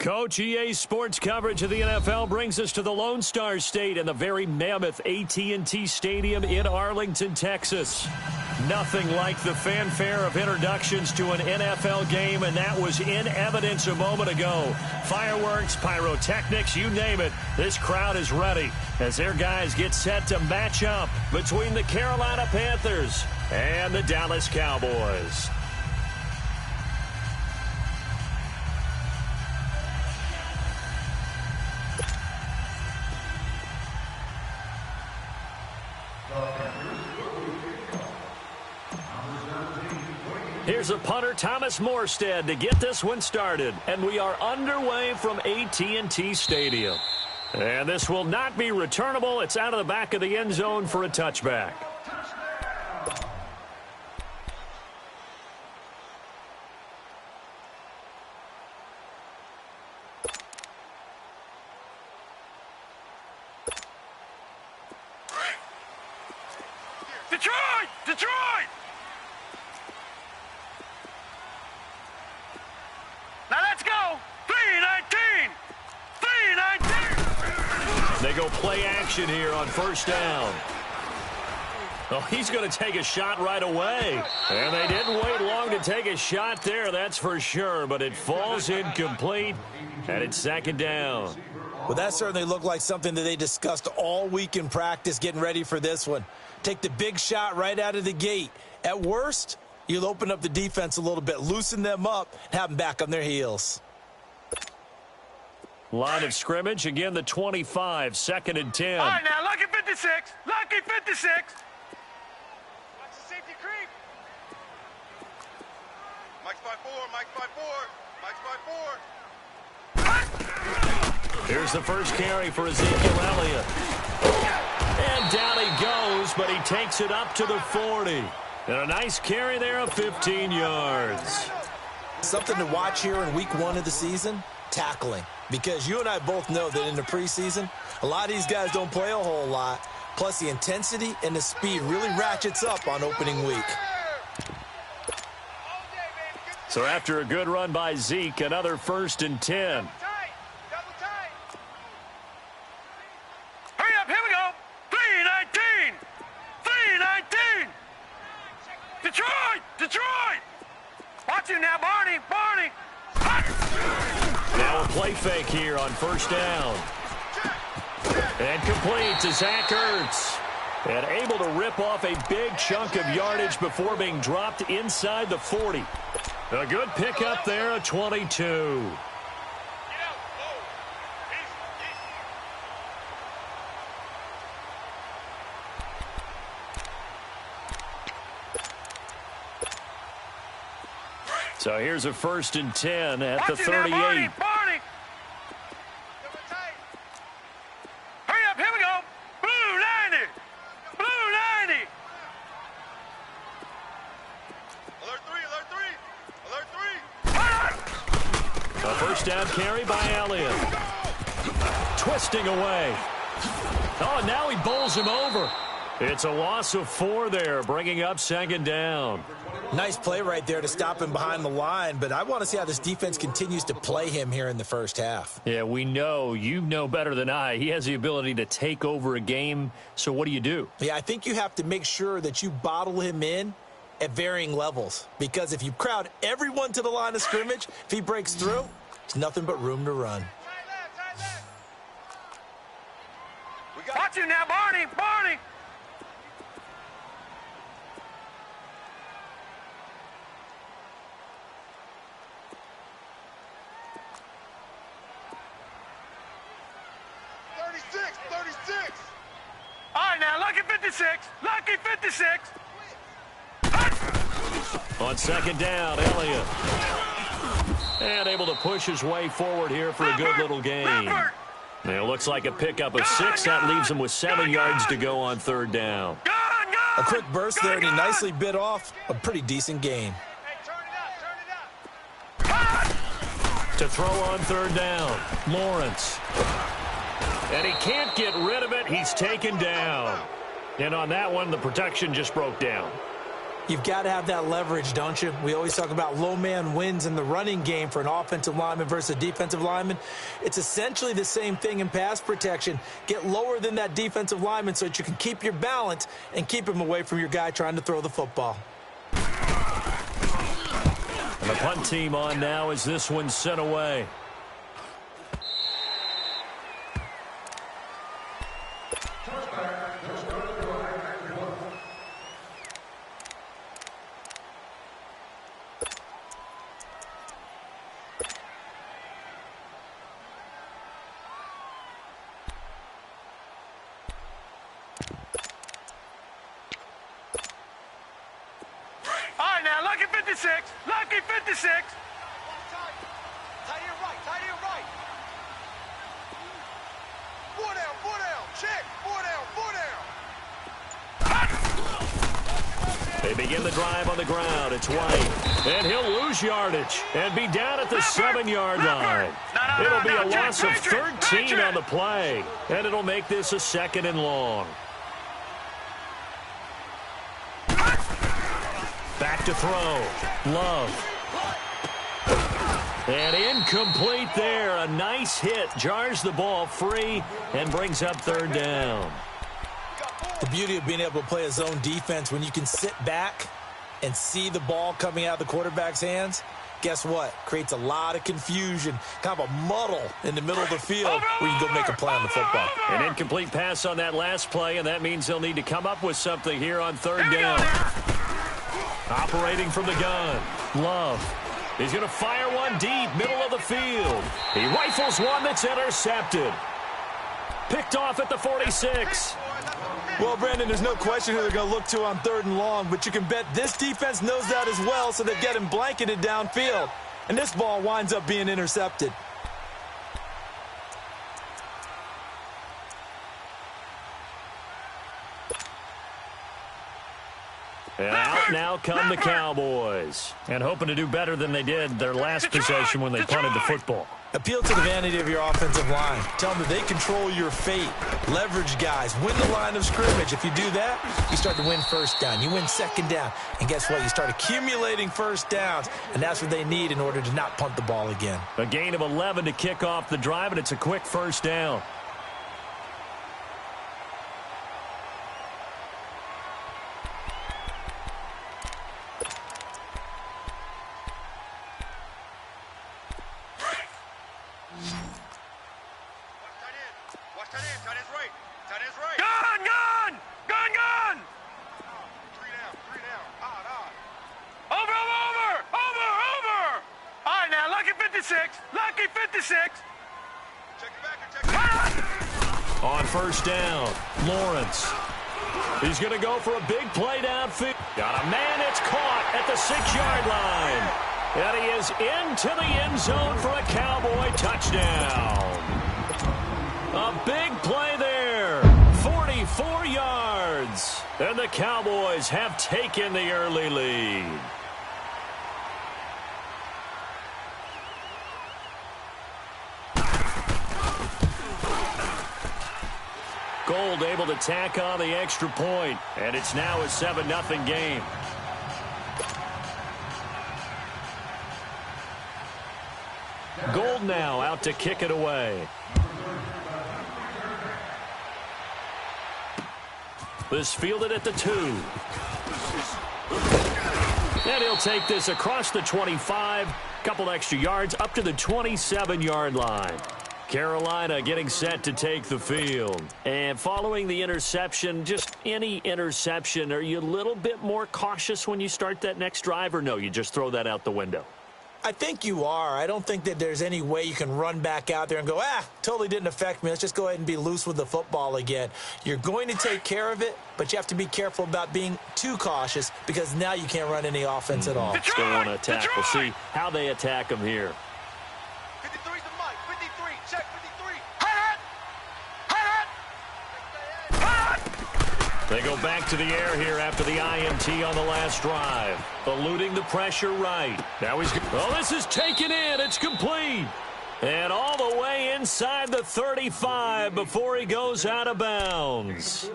Coach, EA Sports coverage of the NFL brings us to the Lone Star State and the very mammoth AT&T Stadium in Arlington, Texas. Nothing like the fanfare of introductions to an NFL game, and that was in evidence a moment ago. Fireworks, pyrotechnics, you name it. This crowd is ready as their guys get set to match up between the Carolina Panthers and the Dallas Cowboys. Here's a punter, Thomas Morstead, to get this one started. And we are underway from AT&T Stadium. And this will not be returnable. It's out of the back of the end zone for a touchback. Detroit! Detroit! Now let's go! 3-19! 3-19! They go play action here on first down. Oh, he's going to take a shot right away. And they didn't wait long to take a shot there, that's for sure. But it falls incomplete, and it's second down. Well, that certainly looked like something that they discussed all week in practice getting ready for this one. Take the big shot right out of the gate. At worst, you'll open up the defense a little bit, loosen them up, and have them back on their heels. Line of scrimmage, again the 25, second and 10. All right, now, lucky 56. Lucky 56. Watch the safety creep. Mike's by 4. Mike's by 4. Mike's by 4. Here's the first carry for Ezekiel Elliott. And down he goes, but he takes it up to the 40. And a nice carry there of 15 yards. Something to watch here in week 1 of the season, tackling. Because you and I both know that in the preseason, a lot of these guys don't play a whole lot. Plus, the intensity and the speed really ratchets up on opening week. So after a good run by Zeke, another first and 10. Hurry up, here we go. 3-19. 3-19. Detroit! Detroit! Watch him now, Barney! Barney! Now a play fake here on first down. And complete to Zach Ertz. And able to rip off a big chunk of yardage before being dropped inside the 40. A good pickup there, a 22. So here's a first and 10 at the 38. Now, Barney, Barney. Hurry up, here we go. Blue 90. Blue 90. Alert 3. Alert 3. Alert 3. A first down carry by Elliott. Twisting away. Oh, now he bowls him over. It's a loss of 4 there, bringing up second down. Nice play right there to stop him behind the line, but I want to see how this defense continues to play him here in the first half. Yeah, we know. You know better than I. He has the ability to take over a game, so what do? Yeah, I think you have to make sure that you bottle him in at varying levels, because if you crowd everyone to the line of scrimmage, if he breaks through, it's nothing but room to run. Watch him now, Barney, Barney. All right, now, lucky 56. Lucky 56. On second down, Elliott. And able to push his way forward here for a good little gain. It looks like a pickup of 6. That leaves him with 7 yards to go on third down. A quick burst there, and he nicely bit off a pretty decent gain. To throw on third down, Lawrence. And he can't get rid of it. He's taken down. And on that one, the protection just broke down. You've got to have that leverage, don't you? We always talk about low man wins in the running game for an offensive lineman versus a defensive lineman. It's essentially the same thing in pass protection. Get lower than that defensive lineman so that you can keep your balance and keep him away from your guy trying to throw the football. And the punt team on now as this one's sent away. Lucky 56! Lucky 56! Tight end right, tight end right. 4 down, 4 down. Check, 4 down, 4 down. They begin the drive on the ground. It's White. And he'll lose yardage and be down at the 7-yard line. It'll be a loss of 13 on the play. And it'll make this a 2nd and long. Back to throw. Love. And incomplete there. A nice hit. Jars the ball free and brings up 3rd down. The beauty of being able to play a zone defense when you can sit back and see the ball coming out of the quarterback's hands, guess what? Creates a lot of confusion, kind of a muddle in the middle of the field where you can go make a play on the football. An incomplete pass on that last play, and that means they'll need to come up with something here on 3rd down. Operating from the gun. Love. He's going to fire one deep, middle of the field. He rifles one that's intercepted. Picked off at the 46. Well, Brandon, there's no question who they're going to look to on 3rd and long, but you can bet this defense knows that as well, so they get him blanketed downfield. And this ball winds up being intercepted. And out now come the Cowboys. And hoping to do better than they did their last possession when they punted the football. Appeal to the vanity of your offensive line. Tell them that they control your fate. Leverage guys. Win the line of scrimmage. If you do that, you start to win 1st down. You win 2nd down. And guess what? You start accumulating 1st downs. And that's what they need in order to not punt the ball again. A gain of 11 to kick off the drive, and it's a quick 1st down. Lucky 56! On 1st down, Lawrence. He's going to go for a big play downfield. Got a man, it's caught at the 6-yard line. And he is into the end zone for a Cowboy touchdown. A big play there. 44 yards. And the Cowboys have taken the early lead. Gold able to tack on the extra point, and it's now a 7-0 game. Gold now out to kick it away. This fielded at the 2. And he'll take this across the 25, couple extra yards up to the 27-yard line. Carolina getting set to take the field. And following the interception, just any interception, are you a little bit more cautious when you start that next drive, or no, you just throw that out the window? I think you are. I don't think that there's any way you can run back out there and go, totally didn't affect me. Let's just go ahead and be loose with the football again. You're going to take care of it, but you have to be careful about being too cautious because now you can't run any offense at all. Still want to attack. We'll see how they attack them here. 53's the mic. 53. Check 53. They go back to the air here after the INT on the last drive. Eluding the pressure right. Now he's... Oh, this is taken in. It's complete. And all the way inside the 35 before he goes out of bounds.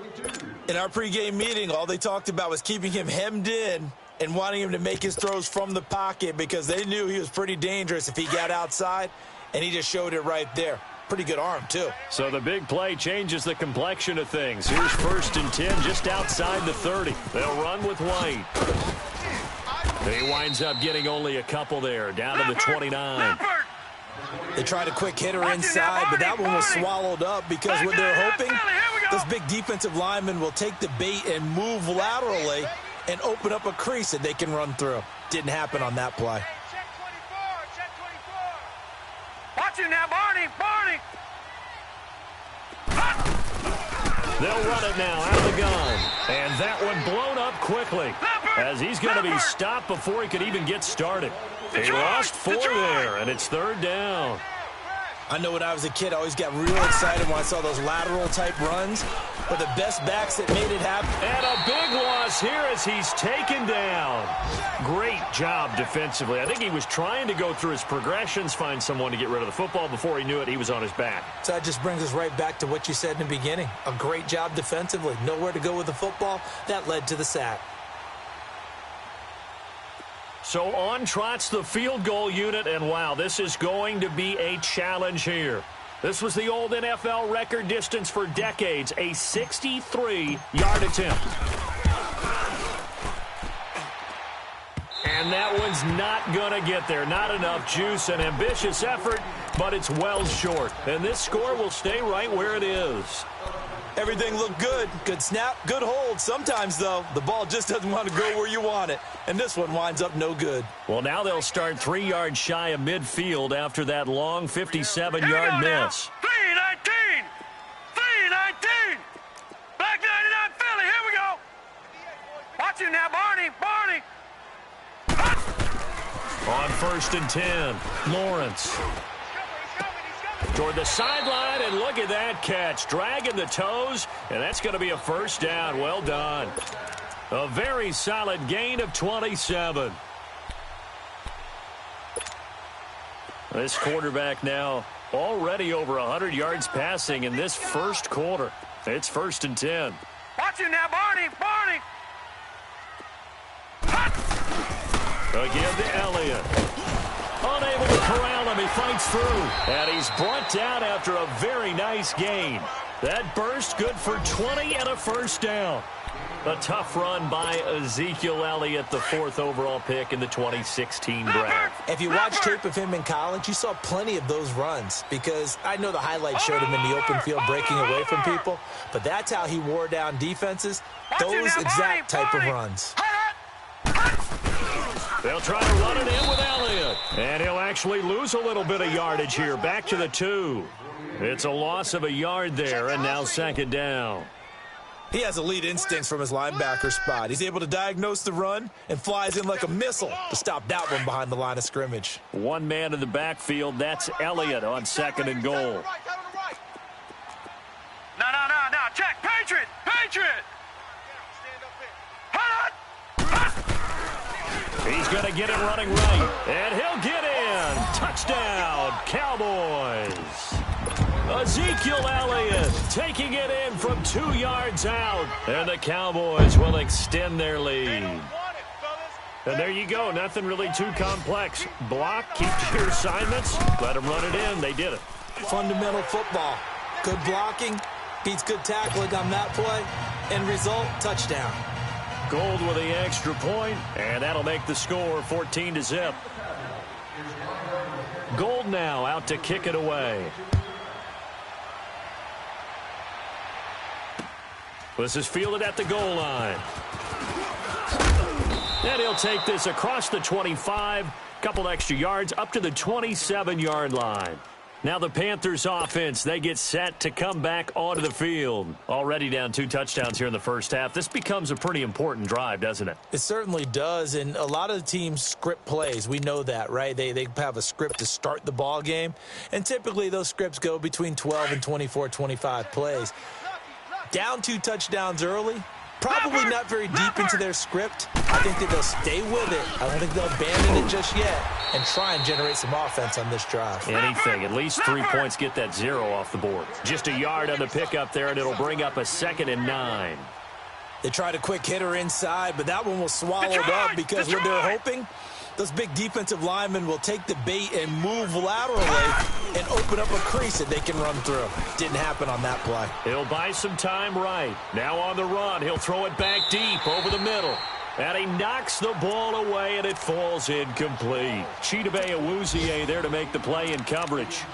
In our pregame meeting, all they talked about was keeping him hemmed in and wanting him to make his throws from the pocket because they knew he was pretty dangerous if he got outside, and he just showed it right there. Pretty good arm, too. So the big play changes the complexion of things. Here's 1st and 10 just outside the 30. They'll run with White. He winds up getting only a couple there, down to the 29. They tried a quick hitter inside, but that one was swallowed up because what they're hoping, this big defensive lineman will take the bait and move laterally and open up a crease that they can run through. Didn't happen on that play. Check 24, check 24. Watch it now, Barney, Barney. They'll run it now out of the gun. And that one blown up quickly as he's going to be stopped before he could even get started. He lost 4 there, and it's 3rd down. I know when I was a kid, I always got real excited when I saw those lateral-type runs. But the best backs that made it happen. And a big loss here as he's taken down. Great job defensively. I think he was trying to go through his progressions, find someone to get rid of the football. Before he knew it, he was on his back. So that just brings us right back to what you said in the beginning. A great job defensively. Nowhere to go with the football. That led to the sack. So on trots the field goal unit, and wow, this is going to be a challenge here. This was the old NFL record distance for decades, a 63-yard attempt. And that one's not going to get there. Not enough juice, an ambitious effort, but it's well short. And this score will stay right where it is. Everything looked good. Good snap, good hold. Sometimes, though, the ball just doesn't want to go where you want it. And this one winds up no good. Well, now they'll start 3 yards shy of midfield after that long 57-yard miss. 3-19. 3-19. Black 99 Philly. Here we go. Watch it now, Barney. Barney. On 1st and 10, Lawrence. Toward the sideline, and look at that catch. Dragging the toes, and that's going to be a 1st down. Well done. A very solid gain of 27. This quarterback now already over 100 yards passing in this first quarter. It's 1st and 10. Watch it now, Barney. Barney. Again to Elliott. Unable to corral him, he fights through. And he's brought down after a very nice gain. That burst good for 20 and a 1st down. A tough run by Ezekiel Elliott, the 4th overall pick in the 2016 draft. If you watch tape of him in college, you saw plenty of those runs because I know the highlights showed him in the open field breaking away from people, but that's how he wore down defenses, those exact type of runs. They'll try to run it in with Elliott. And he'll actually lose a little bit of yardage here. Back to the 2. It's a loss of a yard there, and now 2nd down. He has elite instincts from his linebacker spot. He's able to diagnose the run and flies in like a missile to stop that one behind the line of scrimmage. One man in the backfield. That's Elliott on 2nd and goal. No. Check. Patriot. Patriot. He's going to get it running right, and he'll get in. Touchdown, Cowboys. Ezekiel Elliott taking it in from 2 yards out, and the Cowboys will extend their lead. And there you go, nothing really too complex. Block, keep to your assignments, let them run it in. They did it. Fundamental football. Good blocking, beats good tackling on that play, end result, touchdown. Gold with the extra point, and that'll make the score 14-0. Gold now out to kick it away. This is fielded at the goal line. And he'll take this across the 25, couple extra yards up to the 27-yard line. Now the Panthers offense, they get set to come back onto the field. Already down 2 touchdowns here in the first half. This becomes a pretty important drive, doesn't it? It certainly does, and a lot of the teams script plays. We know that, right? They have a script to start the ball game, and typically those scripts go between 12 and 24, 25 plays. Down 2 touchdowns early, Probably not very deep into their script. I think that they'll stay with it. I don't think they'll abandon it just yet and try and generate some offense on this drive. Anything. At least 3 points get that 0 off the board. Just a yard on the pickup there, and it'll bring up a 2nd and 9. They tried a quick hitter inside, but that one was swallowed up because what they're hoping, those big defensive linemen will take the bait and move laterally and open up a crease that they can run through. Didn't happen on that play. He'll buy some time right. Now on the run, he'll throw it back deep over the middle. And he knocks the ball away, and it falls incomplete. Chidobe Awuzie there to make the play in coverage.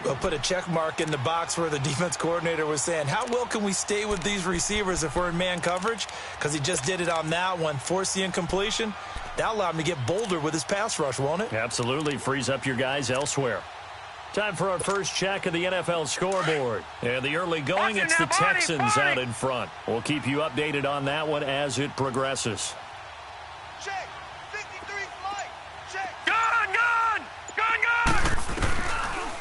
We'll put a check mark in the box where the defense coordinator was saying, how well can we stay with these receivers if we're in man coverage? Because he just did it on that one, forced the incompletion. That'll allow him to get bolder with his pass rush, won't it? Absolutely. Frees up your guys elsewhere. Time for our first check of the NFL scoreboard. And the early going, it's the Texans out in front. We'll keep you updated on that one as it progresses. Check. 53 flight. Check. Gun, gun! Gun, gun!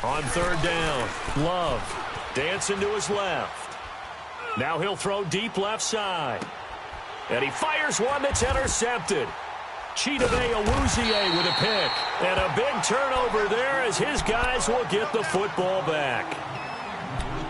On 3rd down, Love dancing to his left. Now he'll throw deep left side. And he fires one that's intercepted. Chidobe Awuzie with a pick. And a big turnover there as his guys will get the football back.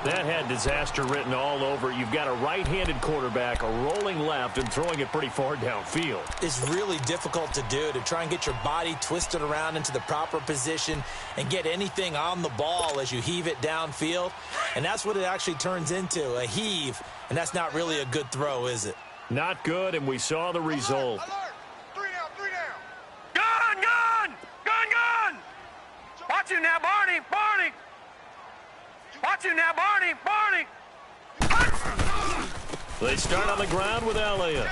That had disaster written all over. You've got a right-handed quarterback, a rolling left, and throwing it pretty far downfield. It's really difficult to do, to try and get your body twisted around into the proper position and get anything on the ball as you heave it downfield. And that's what it actually turns into, a heave. And that's not really a good throw, is it? Not good, and we saw the result. Alert. 3 down, 3 down. Gun, gun! Gun, gun! Watch him now, Barney! Barney! Watch him now, Barney! Barney! They start on the ground with Elliott.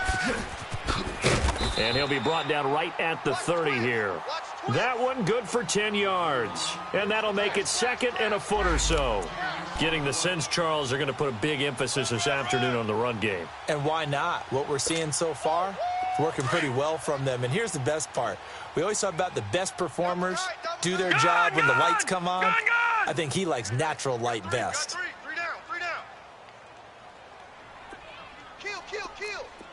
And he'll be brought down right at the 30 here. That one good for 10 yards. And that'll make it 2nd and a foot or so. Getting the sense, Charles, are going to put a big emphasis this afternoon on the run game. And why not? What we're seeing so far, it's working pretty well from them. And here's the best part. We always talk about the best performers do their job when the lights come on. I think he likes natural light best. 3 down, 3 down. Kill.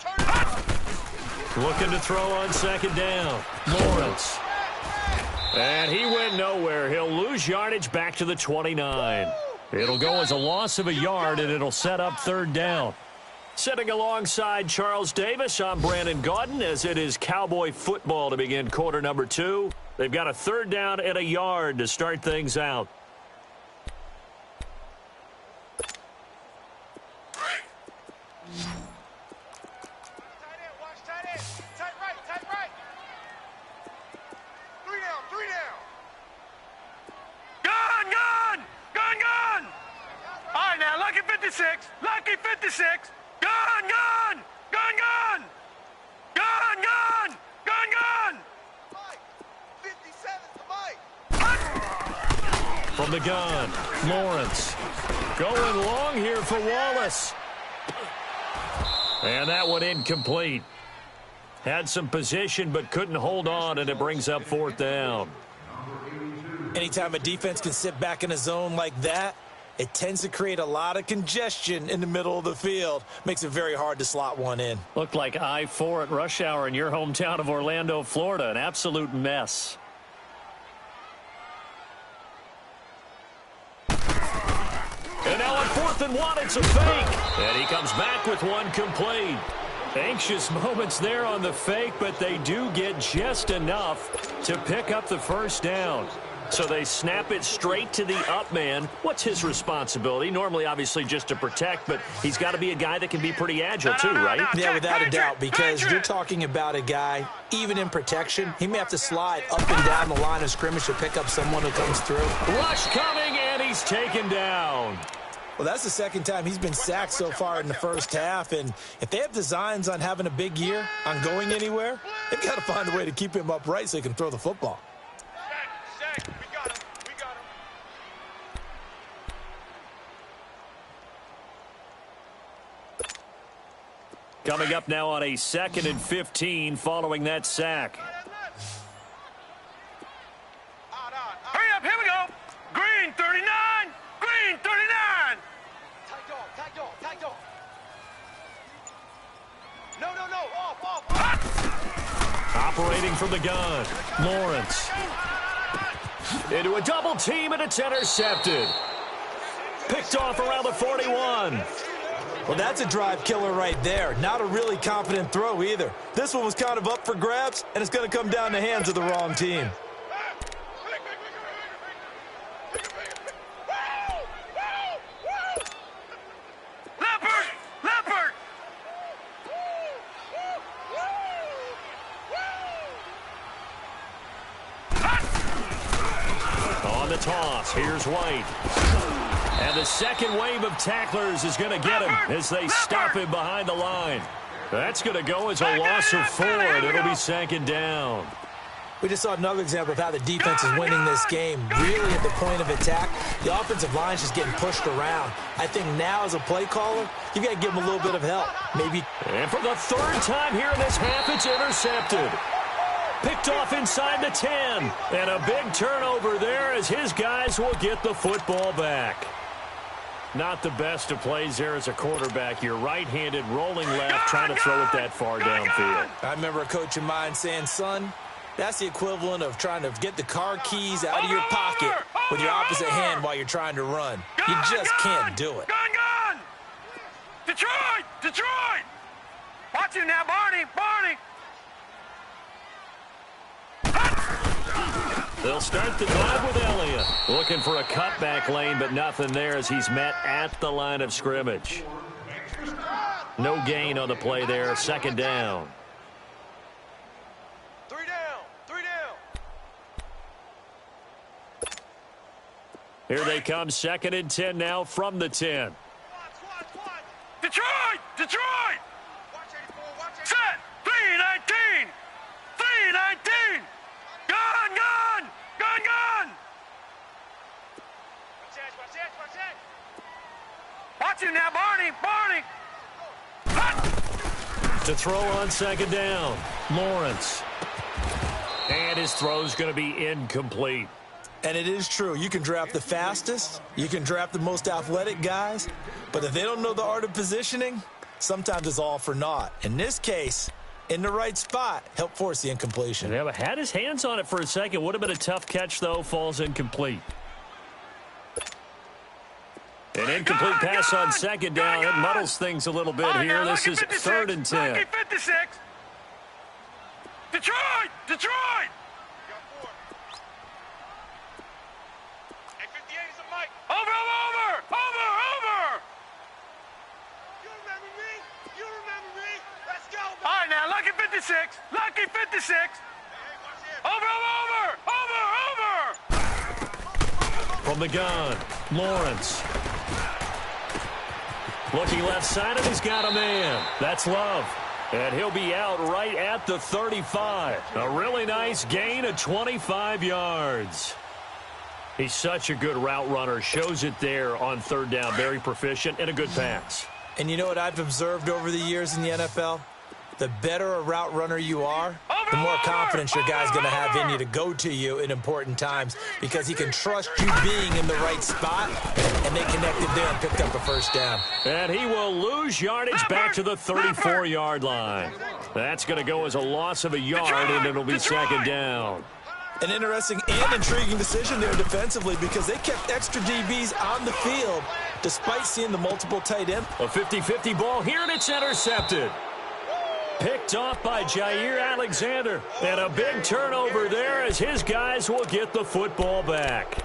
Turn it up. Looking to throw on 2nd down. Lawrence. And he went nowhere. He'll lose yardage back to the 29. It'll go as a loss of a yard, and it'll set up 3rd down. Sitting alongside Charles Davis, I'm Brandon Gaudin, as it is Cowboy football to begin quarter number 2. They've got a 3rd down and a yard to start things out. Watch tight end. Tight right. 3 down. Gun! All right, now, lucky 56. Lucky 56. Gun! Mike. 57 to Mike. From the gun, Lawrence. Going long here for Wallace. And that one incomplete. Had some position but couldn't hold on, and it brings up 4th down. Anytime a defense can sit back in a zone like that, it tends to create a lot of congestion in the middle of the field. Makes it very hard to slot one in. Looked like I-4 at rush hour in your hometown of Orlando, Florida. An absolute mess. And now on 4th and 1, it's a fake. And he comes back with one complete. Anxious moments there on the fake, but they do get just enough to pick up the 1st down. So they snap it straight to the up man. What's his responsibility? Normally, obviously, just to protect, but he's got to be a guy that can be pretty agile too, right? Yeah, without a doubt, because you're talking about a guy, even in protection, he may have to slide up and down the line of scrimmage to pick up someone who comes through. Rush coming, and he's taken down. Well, that's the 2nd time he's been sacked so far in the 1st half, and if they have designs on having a big year, on going anywhere, they've got to find a way to keep him upright so he can throw the football. Shaq. We got him. Coming up now on a 2nd and 15 following that sack. Hurry up, here we go. Green 39. Green 39. Tight dog. No, off. Operating from the gun, Lawrence. Into a double team, and it's intercepted. Picked off around the 41. Well, that's a drive killer right there. Not a really confident throw either. This one was kind of up for grabs, and it's going to come down the hands of the wrong team. On the toss, here's White. And the second wave of tacklers is going to get him as they stop him behind the line. That's going to go as a loss of 4, and it'll be second down. We just saw another example of how the defense is winning this game. Really at the point of attack, the offensive line's just getting pushed around. I think now as a play caller, you've got to give them a little bit of help. Maybe. And for the third time here in this half, it's intercepted. Picked off inside the 10. And a big turnover there as his guys will get the football back. Not the best of plays there as a quarterback. You're right-handed, rolling left, trying to throw it that far downfield. I remember a coach of mine saying, son, that's the equivalent of trying to get the car keys out of your pocket with your opposite hand while you're trying to run. You just can't do it. Gun! Detroit! Watch him now, Barney! They'll start the drive with Elliott. Looking for a cutback lane, but nothing there as he's met at the line of scrimmage. No gain on the play there. Second down. Three down. Here they come. 2nd and 10 now from the 10. Detroit! Watch 84, watch 84. Set! 3-19! Gun! Watch that! Watch him now, Barney! To throw on 2nd down, Lawrence. And his throw's going to be incomplete. And it is true. You can draft the fastest. You can draft the most athletic guys. But if they don't know the art of positioning, sometimes it's all for naught. In this case, in the right spot, help force the incompletion. Yeah, but had his hands on it for a second. Would have been a tough catch, though. Falls incomplete. An incomplete pass on 2nd down. It muddles things a little bit here. This is 3rd and 10. Lucky 56. Detroit! Hey, 58 is a mic. Over! You remember me? Let's go, man. All right, now, Lucky 56. Over! From the gun, Lawrence. Looking left side, and he's got a man. That's Love. And he'll be out right at the 35. A really nice gain of 25 yards. He's such a good route runner. Shows it there on 3rd down. Very proficient and a good pass. And you know what I've observed over the years in the NFL? The better a route runner you are, the more confidence your guy's going to have in you to go to you in important times because he can trust you being in the right spot, and they connected there and picked up a 1st down. And he will lose yardage back to the 34-yard line. That's going to go as a loss of a yard, and it'll be 2nd down. An interesting and intriguing decision there defensively because they kept extra DBs on the field despite seeing the multiple tight end. A 50-50 ball here, and it's intercepted. Picked off by Jair Alexander. And a big turnover there as his guys will get the football back.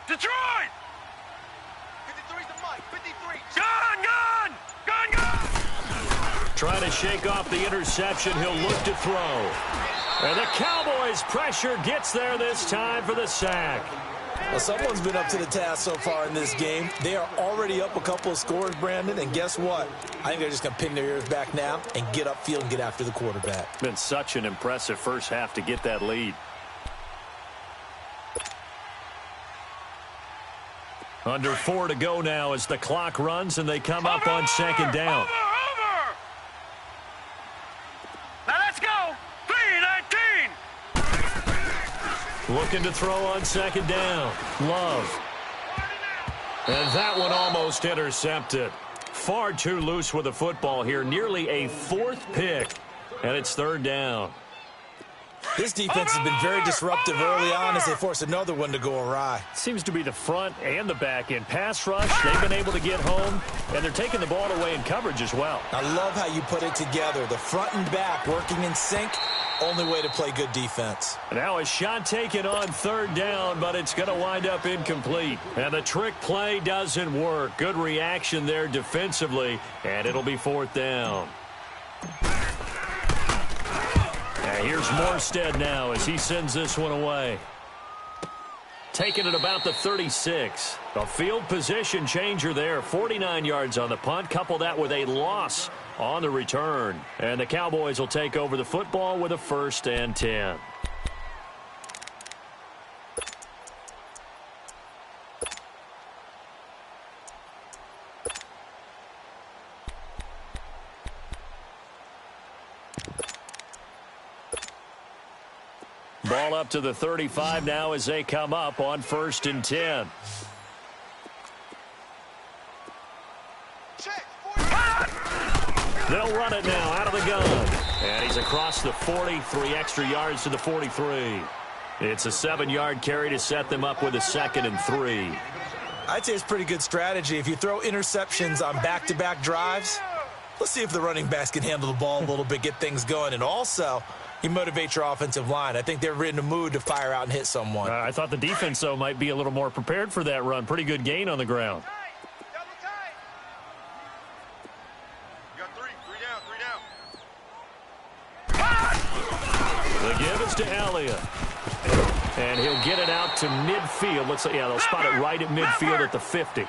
Detroit! 53's the mic. 53. Gun! Trying to shake off the interception. He'll look to throw. And the Cowboys' pressure gets there this time for the sack. Well, someone's been up to the task so far in this game. They are already up a couple of scores, Brandon, and guess what? I think they're just going to pin their ears back now and get upfield and get after the quarterback. Been such an impressive first half to get that lead. Under 4 to go now as the clock runs and they come up on second down. Over! Now let's go. 3-19. Looking to throw on second down. Love. And that one almost intercepted. Far too loose with the football here. Nearly a 4th pick. And it's 3rd down. This defense has been very disruptive early on as they force another one to go awry. Seems to be the front and the back end. Pass rush, they've been able to get home, and they're taking the ball away in coverage as well. I love how you put it together. The front and back working in sync. Only way to play good defense. Now a shot taken on 3rd down, but it's going to wind up incomplete. And the trick play doesn't work. Good reaction there defensively, and it'll be 4th down. And here's Morstead now as he sends this one away. Taking it about the 36. A field position changer there. 49 yards on the punt. Couple that with a loss on the return. And the Cowboys will take over the football with a 1st and 10. Ball up to the 35 now as they come up on 1st and 10. They'll run it now out of the gun. And he's across the 40, 3 extra yards to the 43. It's a 7-yard carry to set them up with a 2nd and 3. I'd say it's pretty good strategy. If you throw interceptions on back-to-back drives, let's see if the running backs can handle the ball a little bit, get things going. And also, you motivate your offensive line. I think they're in the mood to fire out and hit someone. I thought the defense, though, might be a little more prepared for that run. Pretty good gain on the ground. The give is to Elliott. And he'll get it out to midfield. Looks like, yeah, they'll spot it right at midfield at the 50.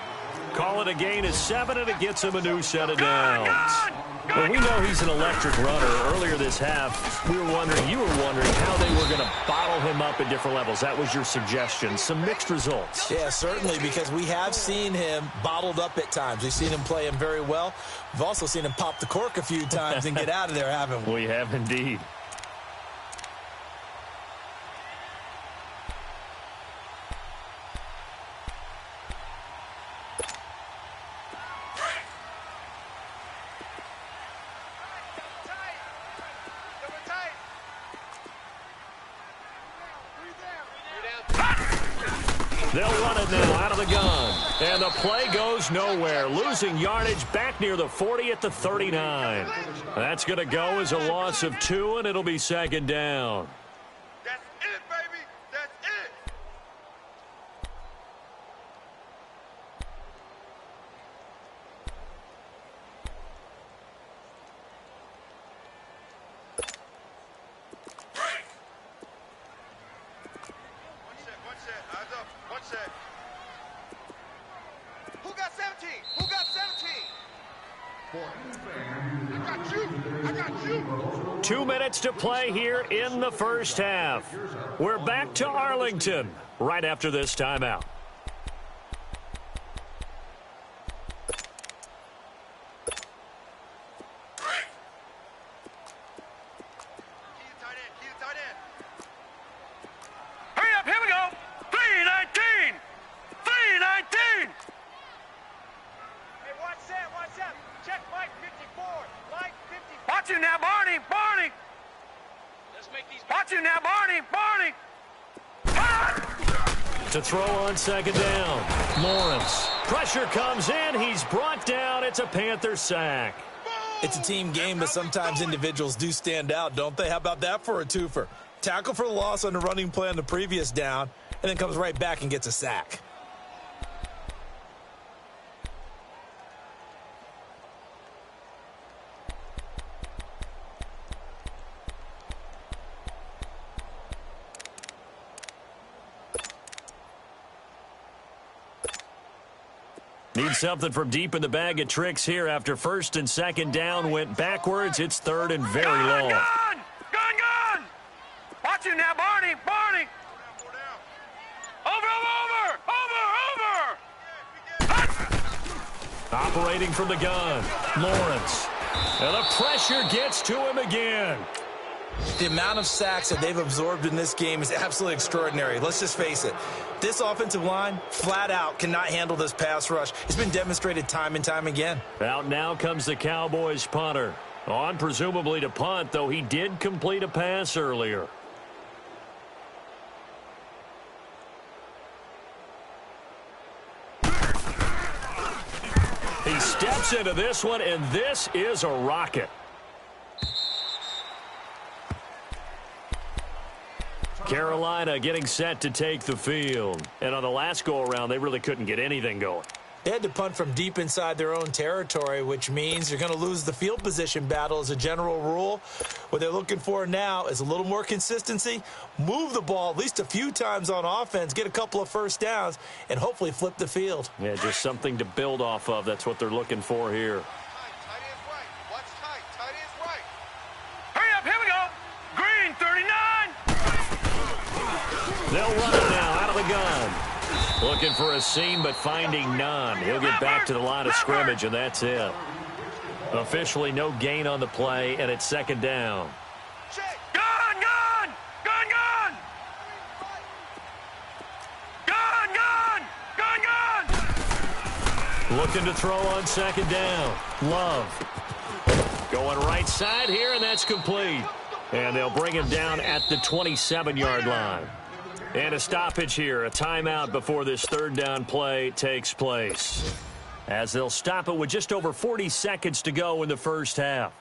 Call it a gain of 7, and it gets him a new set of downs. Well, we know he's an electric runner. Earlier this half, you were wondering how they were going to bottle him up at different levels. That was your suggestion. Some mixed results. Yeah, certainly, because we have seen him bottled up at times. We've seen him play him very well. We've also seen him pop the cork a few times and get out of there, haven't we? We have indeed. They'll run it now out of the gun. And the play goes nowhere. Losing yardage back near the 40 at the 39. That's going to go as a loss of 2, and it'll be 2nd down. That's it, baby. That's it. One set. Eyes up. One set. Who got 17? Who got 17? I got you. 2 minutes to play here in the first half. We're back to Arlington right after this timeout. Hurry up, here we go. 3-19. 3-19. Hey, watch that, watch that. Check Mike 54. Mike 54. Watch him now, Barney. Barney. Let's make these. Watch him now, Barney. Barney. To throw on 2nd down. Lawrence. Pressure comes in. He's brought down. It's a Panther sack. It's a team game, but sometimes individuals do stand out, don't they? How about that for a twofer? Tackle for the loss on the running play on the previous down, and then comes right back and gets a sack. Need something from deep in the bag of tricks here after 1st and 2nd down went backwards. It's 3rd and very long. Gun! Gun, gun! Watch him now, Barney. Barney. Over, over, over! Over, over! Operating from the gun, Lawrence. And the pressure gets to him again. The amount of sacks that they've absorbed in this game is absolutely extraordinary. Let's just face it. This offensive line, flat out, cannot handle this pass rush. It's been demonstrated time and time again. Out now comes the Cowboys punter. On presumably to punt, though he did complete a pass earlier. He steps into this one, and this is a rocket. Carolina getting set to take the field. And on the last go-around, they really couldn't get anything going. They had to punt from deep inside their own territory, which means you're going to lose the field position battle as a general rule. What they're looking for now is a little more consistency, move the ball at least a few times on offense, get a couple of first downs, and hopefully flip the field. Yeah, just something to build off of. That's what they're looking for here. Tight end's right. Watch tight. Tight end's right. Hurry up, here we go. Green, 39. They'll run it now out of the gun. Looking for a seam, but finding none. He'll get back to the line of scrimmage, and that's it. Officially no gain on the play, and it's second down. Check. Gun, gun. Gun, gun. Gun, gun. Gun, gun. Looking to throw on second down. Love. Going right side here, and that's complete. And they'll bring him down at the 27-yard line. And a stoppage here, a timeout before this third down play takes place. As they'll stop it with just over 40 seconds to go in the first half.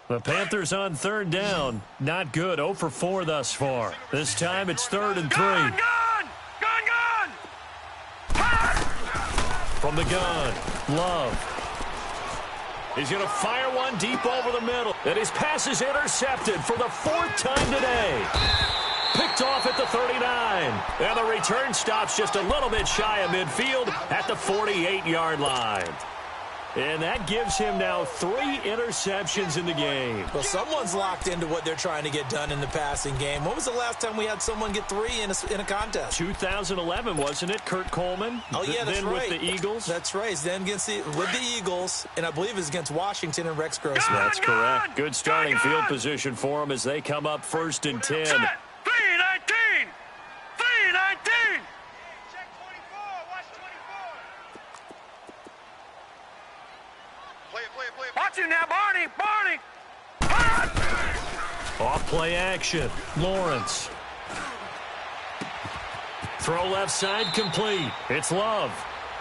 The Panthers on third down. Not good, 0 for 4 thus far. This time it's 3rd and 3. Gun, gun. Gun, gun. From the gun, Love. He's going to fire one deep over the middle. And his pass is intercepted for the 4th time today. Picked off at the 39. And the return stops just a little bit shy of midfield at the 48-yard line. And that gives him now 3 interceptions in the game. Well, someone's locked into what they're trying to get done in the passing game. When was the last time we had someone get 3 in a contest? 2011, wasn't it? Kurt Coleman? Oh, yeah, that's then right. with the Eagles? That's right. Then with the Eagles, and I believe it's against Washington and Rex Grossman. That's correct. Good starting field position for them as they come up 1st and 10. 319. 319. Check 24. Watch 24. Play it. Watch him now, Barney. Barney. Off play action. Lawrence. Throw left side complete. It's Love.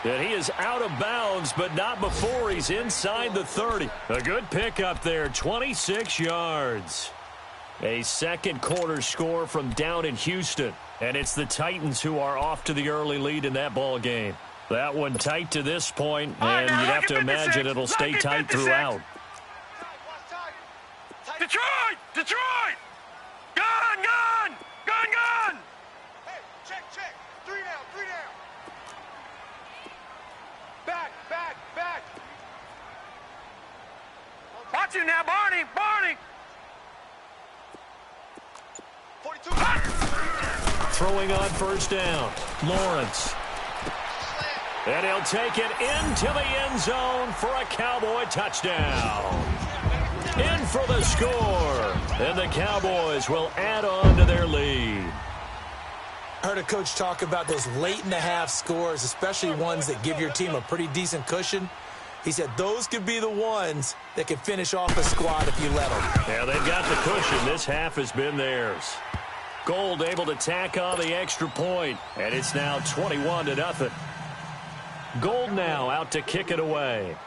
And he is out of bounds, but not before he's inside the 30. A good pickup there, 26 yards. A second quarter score from down in Houston. And it's the Titans who are off to the early lead in that ball game. That one tight to this point, and you'd have to imagine it'll stay tight throughout. Detroit! Detroit! Gun, gun! Gun, gun! Hey, check. 3 down. Back. Watch him now, Barney. Barney. 42. Throwing on first down. Lawrence. And he'll take it into the end zone for a Cowboy touchdown. In for the score. And the Cowboys will add on to their lead. I heard a coach talk about those late-in-the-half scores, especially ones that give your team a pretty decent cushion. He said those could be the ones that could finish off a squad if you let them. Yeah, they've got the cushion. This half has been theirs. Gold able to tack on the extra point, and it's now 21-0. Gold now out to kick it away.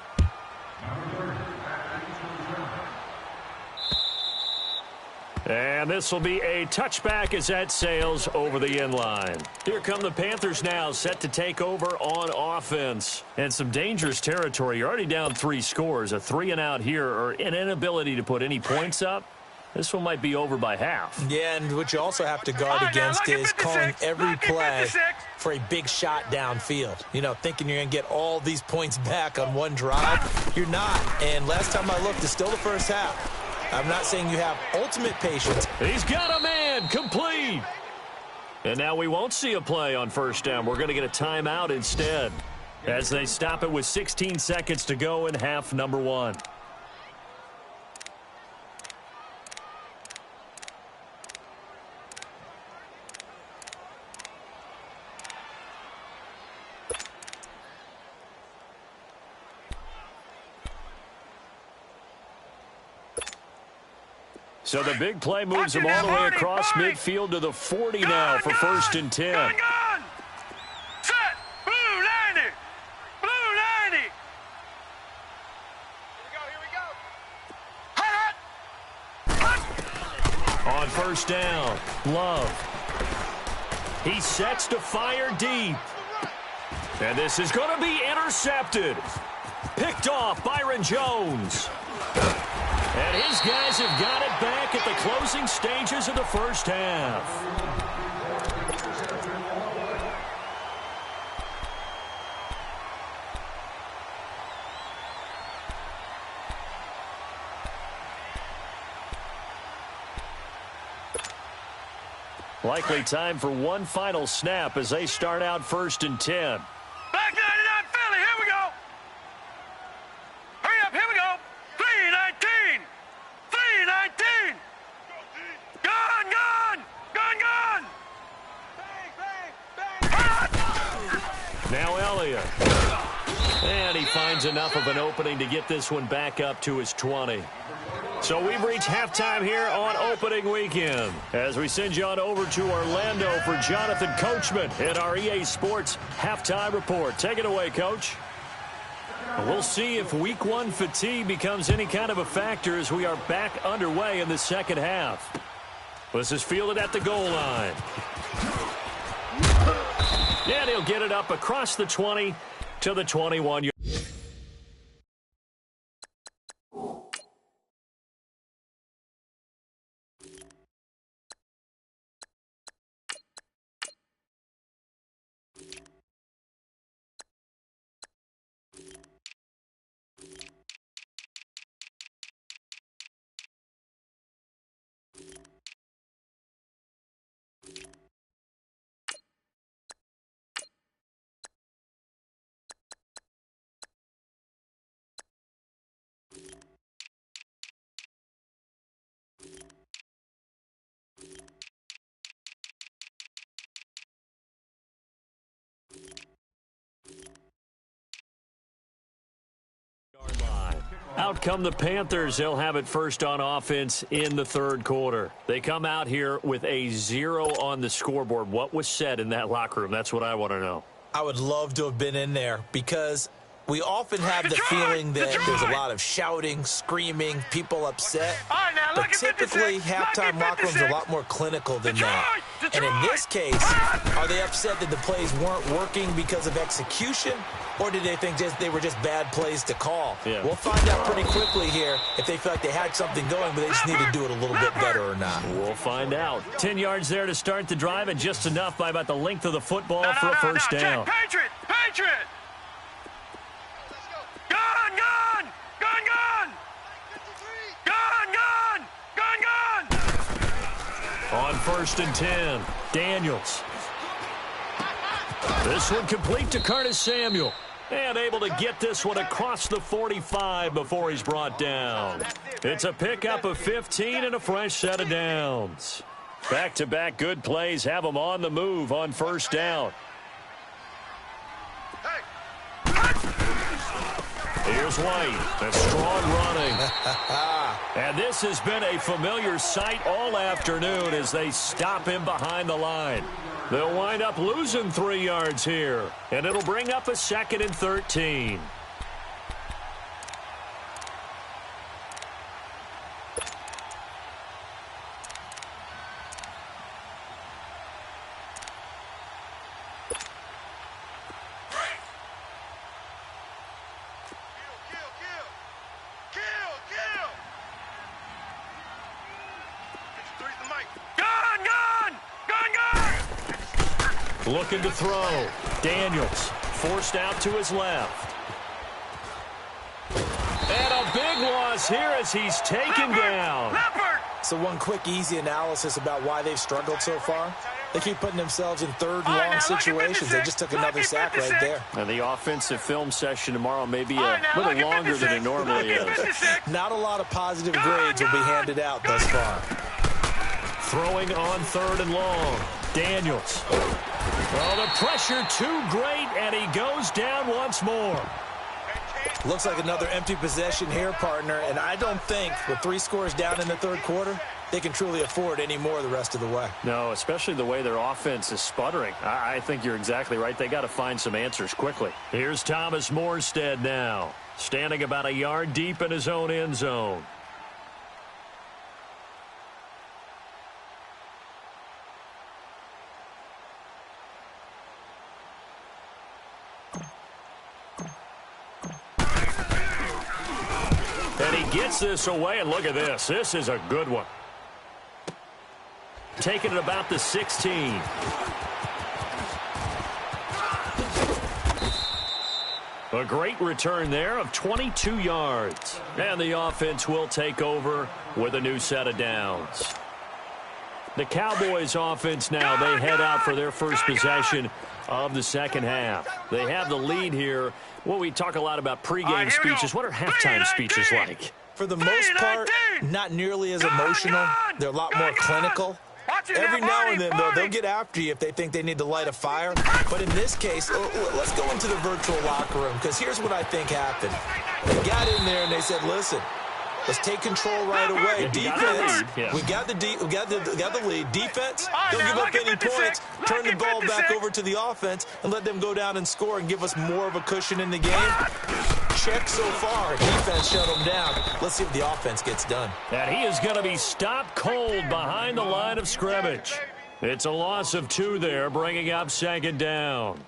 And this will be a touchback as that sails over the end line. Here come the Panthers now, set to take over on offense. And some dangerous territory. You're already down 3 scores. A 3-and-out here, or an inability to put any points up. This one might be over by half. Yeah, and what you also have to guard against is calling every play for a big shot downfield. You know, thinking you're going to get all these points back on one drive. You're not. And last time I looked, it's still the first half. I'm not saying you have ultimate patience. He's got a man complete. And now we won't see a play on first down. We're going to get a timeout instead as they stop it with 16 seconds to go in half number 1. So the big play moves him all the way across midfield to the 40 now for first and 10. Gun! Set! Blue 90! Blue 90! Here we go. Hut! On first down, Love. He sets to fire deep. And this is going to be intercepted. Picked off Byron Jones. And his guys have got it back at the closing stages of the first half. Likely time for one final snap as they start out first and 10. Back 99 Philly, here we go. Hurry up, here we go. 319. 319. Gun! Bang, bang, bang. Now Elliott. And he finds enough of an opening to get this one back up to his 20. So we've reached halftime here on opening weekend as we send you on over to Orlando for Jonathan Coachman in our EA Sports halftime report. Take it away, Coach. We'll see if week 1 fatigue becomes any kind of a factor as we are back underway in the second half. This is fielded at the goal line. And he'll get it up across the 20 to the 21. Out come the Panthers. They'll have it first on offense in the third quarter. They come out here with a 0 on the scoreboard. What was said in that locker room? That's what I want to know. I would love to have been in there because we often have the feeling that there's a lot of shouting, screaming, people upset. All right, now, But typically, halftime locker rooms are a lot more clinical than that. And in this case, are they upset that the plays weren't working because of execution? Or did they think they were just bad plays to call? Yeah. We'll find out pretty quickly here if they feel like they had something going, but they just need to do it a little bit better or not. We'll find out. 10 yards there to start the drive, and just enough by about the length of the football for a first down. Check, Patriot! Patriot! Gun! Gun! Gun! Gun! Gun! Gun! Gun! On first and 10, Daniels. This one complete to Curtis Samuel. And able to get this one across the 45 before he's brought down. It's a pickup of 15 and a fresh set of downs. Back-to-back good plays have them on the move on first down. Here's White. That's strong running. And this has been a familiar sight all afternoon as they stop him behind the line. They'll wind up losing 3 yards here, and it'll bring up a 2nd and 13. Looking to throw. Daniels forced out to his left. And a big loss here as he's taken down. So one quick, easy analysis about why they've struggled so far. They keep putting themselves in third and long situations. They just took another sack right there. And the offensive film session tomorrow may be a little longer than it normally is. Not a lot of positive grades will be handed out thus far. Throwing on third and long. Daniels. Oh, the pressure too great, and he goes down once more. Looks like another empty possession here, partner, and I don't think with 3 scores down in the third quarter, they can truly afford any more the rest of the way. No, especially the way their offense is sputtering. I think you're exactly right. They got to find some answers quickly. Here's Thomas Morstead now, standing about a yard deep in his own end zone. And he gets this away, and look at this. This is a good one. Taking it about the 16. A great return there of 22 yards. And the offense will take over with a new set of downs. The Cowboys offense now, they head out for their first possession of the second half. They have the lead here. Well, we talk a lot about pregame speeches. What are halftime speeches like? For the most part, not nearly as emotional. They're a lot more clinical. Every now and then, though, they'll get after you if they think they need to light a fire. But in this case, let's go into the virtual locker room, because here's what I think happened. They got in there and they said, listen, let's take control right away. Defense, we got the lead. Defense, don't give up any points. Turn the ball back over to the offense and let them go down and score and give us more of a cushion in the game. Check so far. Defense shut them down. Let's see if the offense gets done. And he is going to be stopped cold behind the line of scrimmage. It's a loss of 2 there, bringing up second down.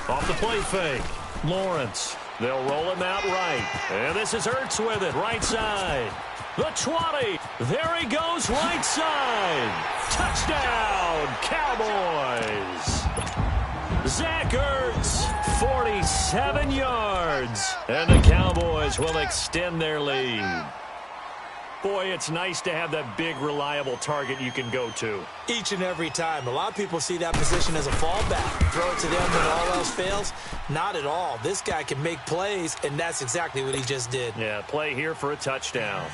Off the play fake. Lawrence. They'll roll him out right. And this is Ertz with it. Right side. The 20. There he goes. Right side. Touchdown, Cowboys. Zach Ertz, 47 yards. And the Cowboys will extend their lead. Boy, it's nice to have that big, reliable target you can go to. Each and every time. A lot of people see that position as a fallback. Throw it to them when all else fails. Not at all. This guy can make plays, and that's exactly what he just did. Yeah, play here for a touchdown.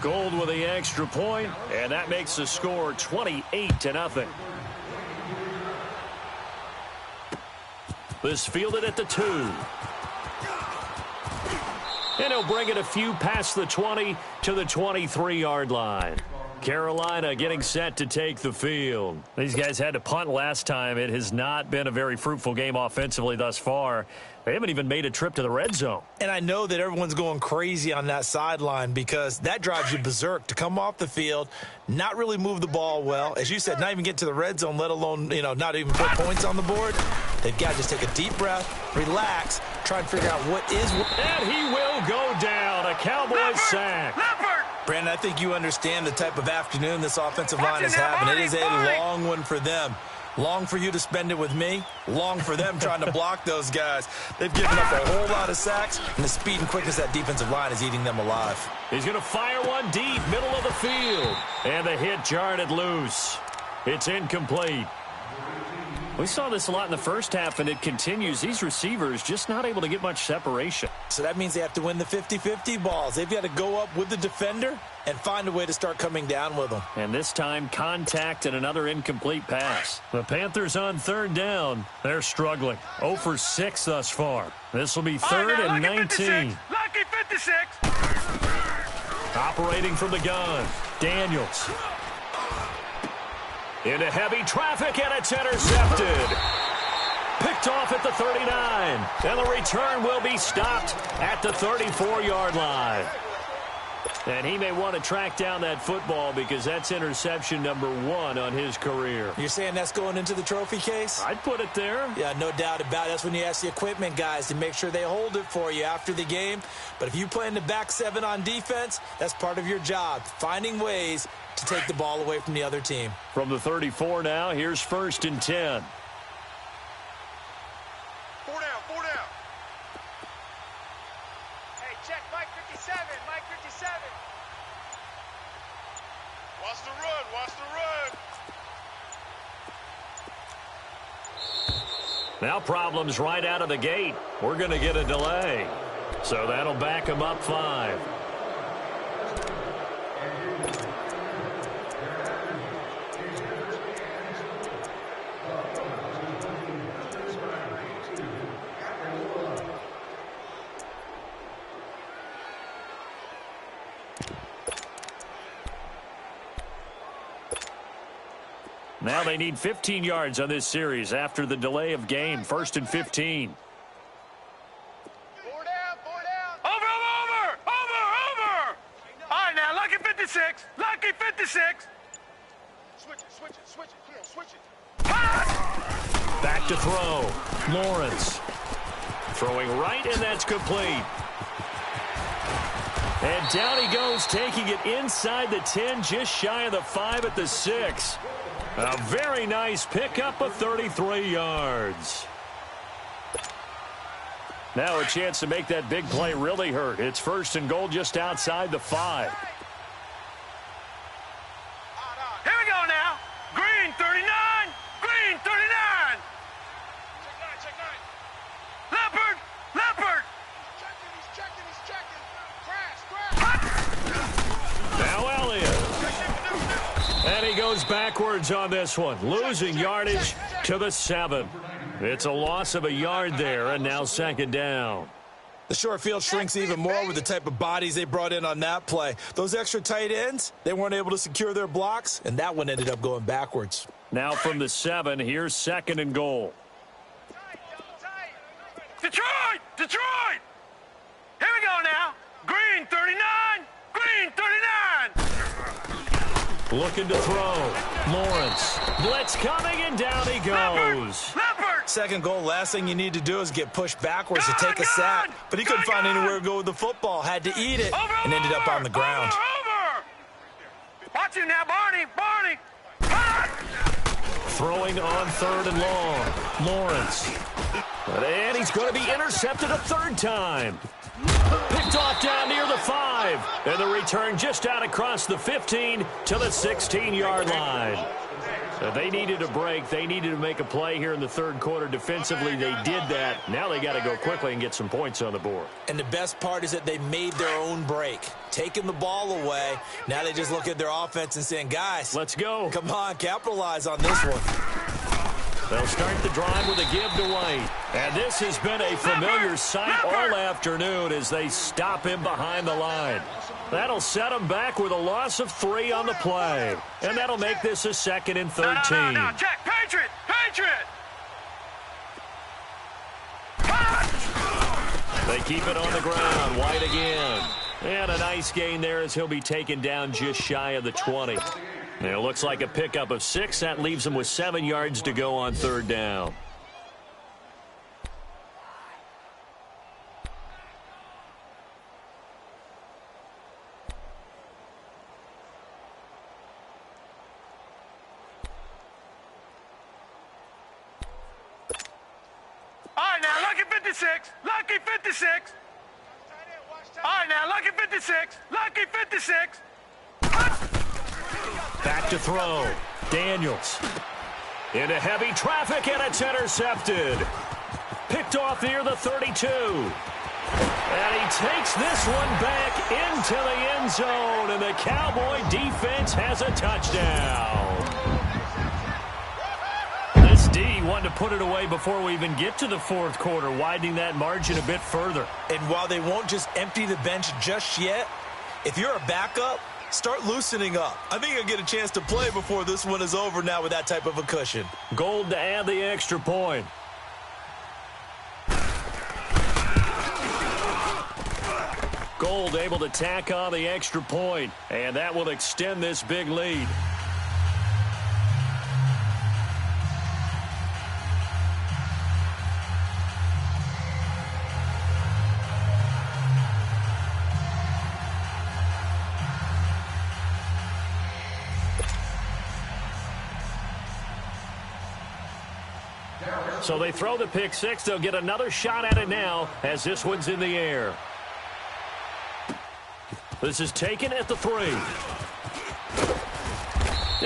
Gold with the extra point, and that makes the score 28-0. This fielded at the 2. And he'll bring it a few past the 20 to the 23-yard line. Carolina getting set to take the field. These guys had to punt last time. It has not been a very fruitful game offensively thus far. They haven't even made a trip to the red zone. And I know that everyone's going crazy on that sideline because that drives you berserk to come off the field, not really move the ball well. As you said, not even get to the red zone, let alone, not even put points on the board. They've got to just take a deep breath, relax, try and figure out what is. And he will go down. A Cowboys sack. Brandon, I think you understand the type of afternoon this offensive line is having. It is a long one for them. Long for you to spend it with me. Long for them trying to block those guys. They've given up a whole lot of sacks, and the speed and quickness of that defensive line is eating them alive. He's going to fire one deep, middle of the field. And the hit jarred it loose. It's incomplete. We saw this a lot in the first half, and it continues. These receivers just not able to get much separation. So that means they have to win the 50-50 balls. They've got to go up with the defender and find a way to start coming down with them. And this time, contact and another incomplete pass. The Panthers on third down. They're struggling. 0 for 6 thus far. This will be third and 19. 56. Lucky 56. Operating from the gun. Daniels. Into heavy traffic, and it's intercepted. Picked off at the 39. And the return will be stopped at the 34-yard line. And he may want to track down that football because that's interception number 1 on his career. You're saying that's going into the trophy case? I'd put it there. Yeah, no doubt about it. That's when you ask the equipment guys to make sure they hold it for you after the game. But if you play in the back 7 on defense, that's part of your job, finding ways to take the ball away from the other team. From the 34 now, here's 1st and 10. 4 down, 4 down. Hey, check Mike 57, Mike 57. Watch the run, watch the run. Now problems right out of the gate. We're going to get a delay. So that'll back him up 5. Now they need 15 yards on this series after the delay of game. 1st and 15. 4 down, 4 down. Over! All right, now, lucky 56. Lucky 56. Switch it, come on, switch it. Back to throw. Lawrence. Throwing right, and that's complete. And down he goes, taking it inside the 10, just shy of the 5 at the 6. A very nice pickup of 33 yards. Now a chance to make that big play really hurt. It's 1st and goal just outside the 5. Here we go now. Green 39. Green 39. Check 9. Leopard. Leopard. He's checking. Crash. Now Elliott. And he goes backwards on this one, losing yardage to the 7. It's a loss of a yard there, and now 2nd down. The short field shrinks even more with the type of bodies they brought in on that play. Those extra tight ends, they weren't able to secure their blocks, and that one ended up going backwards. Now from the 7, here's 2nd and goal. Detroit. Detroit. Here we go now. Green 39. Green 39. Looking to throw. Lawrence. Blitz coming, and down he goes. Leopard. 2nd goal, last thing you need to do is get pushed backwards to take a sack. But he couldn't find anywhere to go with the football. Had to eat it and ended up on the ground. Over. Watch him now, Barney. Throwing on 3rd and long. Lawrence. And he's going to be intercepted a 3rd time. Picked off down near the 5. And the return just out across the 15 to the 16-yard line. So they needed a break. They needed to make a play here in the 3rd quarter. Defensively, they did that. Now they got to go quickly and get some points on the board. And the best part is that they made their own break. Taking the ball away. Now they just look at their offense and saying, guys, let's go. Come on, capitalize on this one. They'll start the drive with a give to White. And this has been a familiar sight all afternoon as they stop him behind the line. That'll set him back with a loss of 3 on the play. And that'll make this a 2nd and 13. No, check. Patriot. They keep it on the ground. White again. And a nice gain there as he'll be taken down just shy of the 20. And it looks like a pickup of 6. That leaves him with 7 yards to go on 3rd down. All right, now, lucky 56. Lucky 56. All right, now, lucky 56. Lucky 56. Back to throw. Daniels. Into heavy traffic, and it's intercepted. Picked off near the 32. And he takes this one back into the end zone, and the Cowboy defense has a touchdown. This D wanted to put it away before we even get to the 4th quarter, widening that margin a bit further. And while they won't just empty the bench just yet, if you're a backup, start loosening up. I think you'll get a chance to play before this one is over now with that type of a cushion. Gold to add the extra point. Gold able to tack on the extra point, and that will extend this big lead. So they throw the pick six. They'll get another shot at it now as this one's in the air. This is taken at the 3.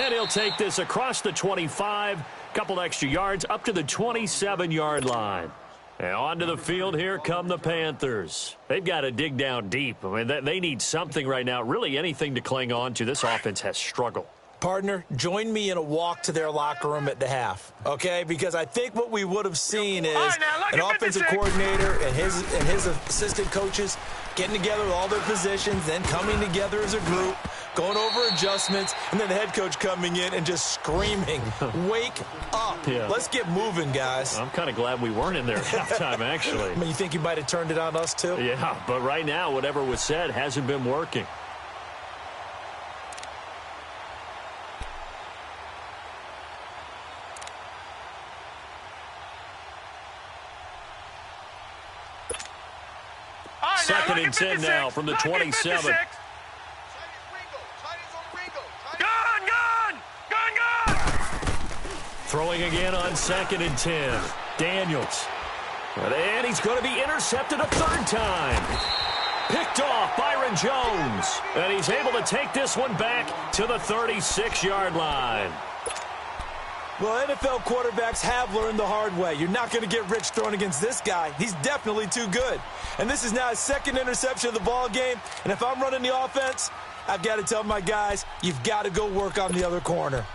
And he'll take this across the 25. Couple extra yards up to the 27-yard line. And onto the field, here come the Panthers. They've got to dig down deep. I mean, they need something right now, really anything to cling on to. This offense has struggled. Partner, join me in a walk to their locker room at the half, okay? Because I think what we would have seen is an offensive coordinator and his assistant coaches getting together with all their positions, then coming together as a group, going over adjustments, and then the head coach coming in and just screaming, wake up. Yeah. Let's get moving, guys. I'm kind of glad we weren't in there at halftime, actually. I mean, you think you might have turned it on us, too? Yeah, but right now, whatever was said hasn't been working. Second and 10 now from the 27. Throwing again on second and 10. Daniels. And he's going to be intercepted a third time. Picked off Byron Jones. And he's able to take this one back to the 36-yard line. Well, NFL quarterbacks have learned the hard way. You're not going to get rich throwing against this guy. He's definitely too good. And this is now his second interception of the ball game. And if I'm running the offense, I've got to tell my guys, you've got to go work on the other corner.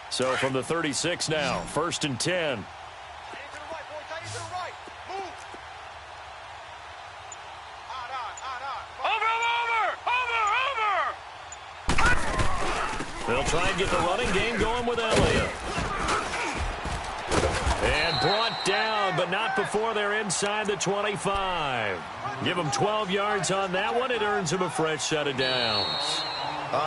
So from the 36 now, first and 10. They'll try and get the running game going with Elliott. And brought down, but not before they're inside the 25. Give him 12 yards on that one. It earns him a fresh set of downs.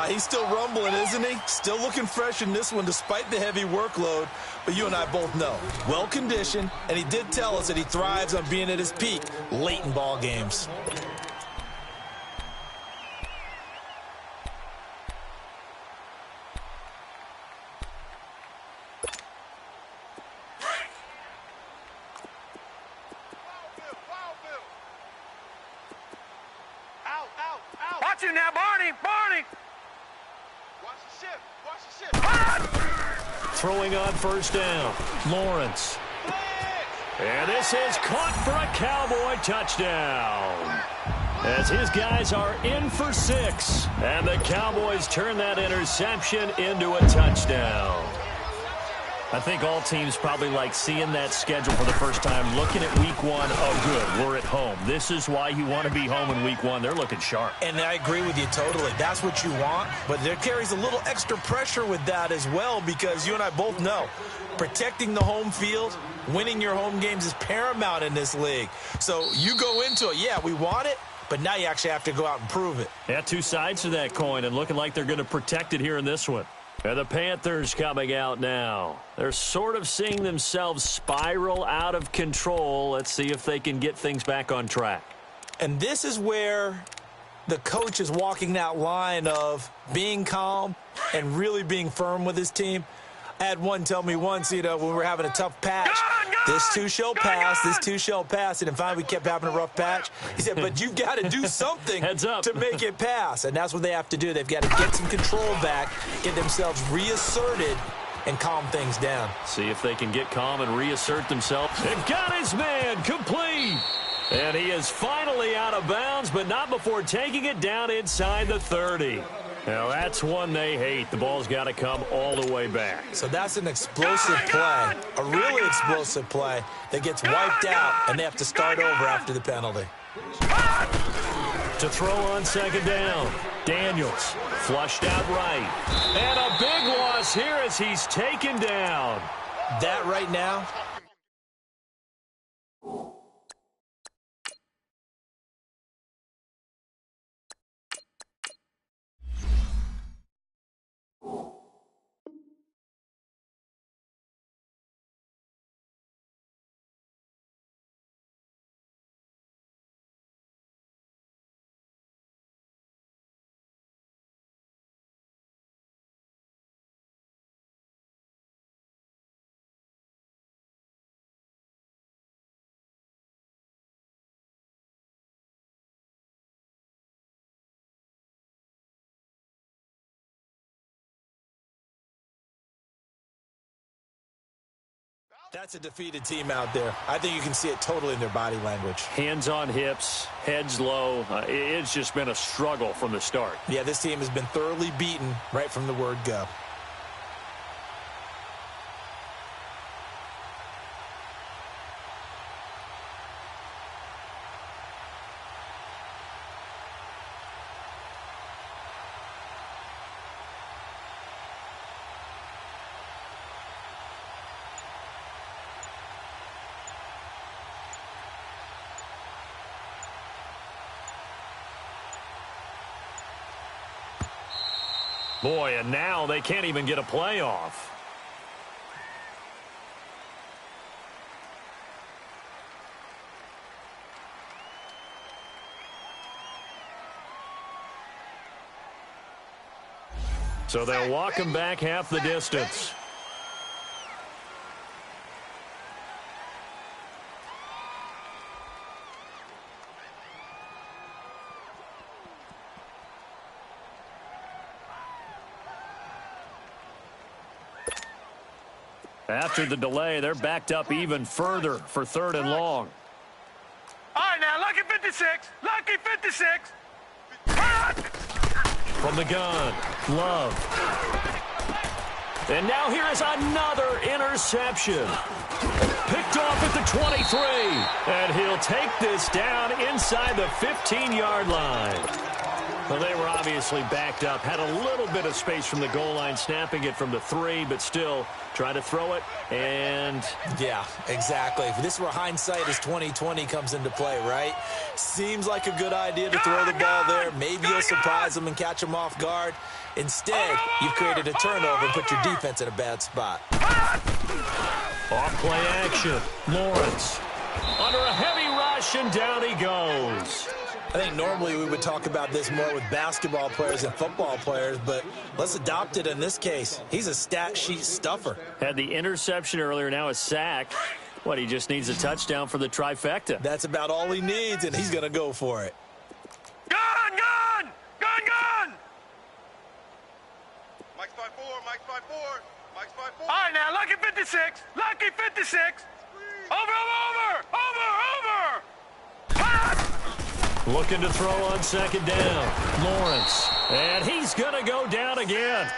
He's still rumbling, isn't he? Still looking fresh in this one despite the heavy workload. But you and I both know, well-conditioned, and he did tell us that he thrives on being at his peak late in ball games. Watch him now, Barney! Barney! Watch the shift! Throwing on first down. Lawrence. And this is caught for a Cowboy touchdown. As his guys are in for 6. And the Cowboys turn that interception into a touchdown. I think all teams probably like seeing that schedule for the first time, looking at week 1. Oh, good, we're at home. This is why you want to be home in week 1. They're looking sharp. And I agree with you totally. That's what you want. But there carries a little extra pressure with that as well, because you and I both know protecting the home field, winning your home games is paramount in this league. So you go into it, yeah, we want it, but now you actually have to go out and prove it. Yeah, two sides to that coin, and looking like they're going to protect it here in this one. And the Panthers coming out now. They're sort of seeing themselves spiral out of control. Let's see if they can get things back on track. And this is where the coach is walking that line of being calm and really being firm with his team. I had one tell me once, when we were having a tough patch, this too shall pass, this too shall pass. And finally we kept having a rough patch. He said, but you've got to do something to make it pass. And that's what they have to do. They've got to get some control back, get themselves reasserted, and calm things down. See if they can get calm and reassert themselves. They've got his man complete. And he is finally out of bounds, but not before taking it down inside the 30. Now, that's one they hate. The ball's got to come all the way back. So that's an explosive play, a really explosive play that gets wiped out, and they have to start over after the penalty. To throw on second down, Daniels flushed out right. And a big loss here as he's taken down. That right now That's a defeated team out there. I think you can see it totally in their body language. Hands on hips, heads low. It's just been a struggle from the start. Yeah, this team has been thoroughly beaten right from the word go. Boy, and now they can't even get a playoff. So they'll walk him back half the distance. After the delay, they're backed up even further for 3rd and long. All right, now, lucky 56. Lucky 56. From the gun, Love. And now here is another interception. Picked off at the 23. And he'll take this down inside the 15-yard line. Well, they were obviously backed up, had a little bit of space from the goal line, snapping it from the 3, but still try to throw it, and... Yeah, exactly. This is where hindsight is 20/20 comes into play, right? Seems like a good idea to throw the ball there. Maybe you'll surprise them and catch them off guard. Instead, you've created a turnover and put your defense in a bad spot. Off play action. Lawrence under a heavy rush, and down he goes. I think normally we would talk about this more with basketball players and football players, but let's adopt it in this case. He's a stat sheet stuffer. Had the interception earlier, now a sack. What, he just needs a touchdown for the trifecta. That's about all he needs, and he's going to go for it. Gun, gun! Gun, gun! Mike's 5-4, Mike's 5-4, Mike's 5-4. All right, now, lucky 56. Lucky 56. Over! Looking to throw on 2nd down. Lawrence. And he's going to go down again.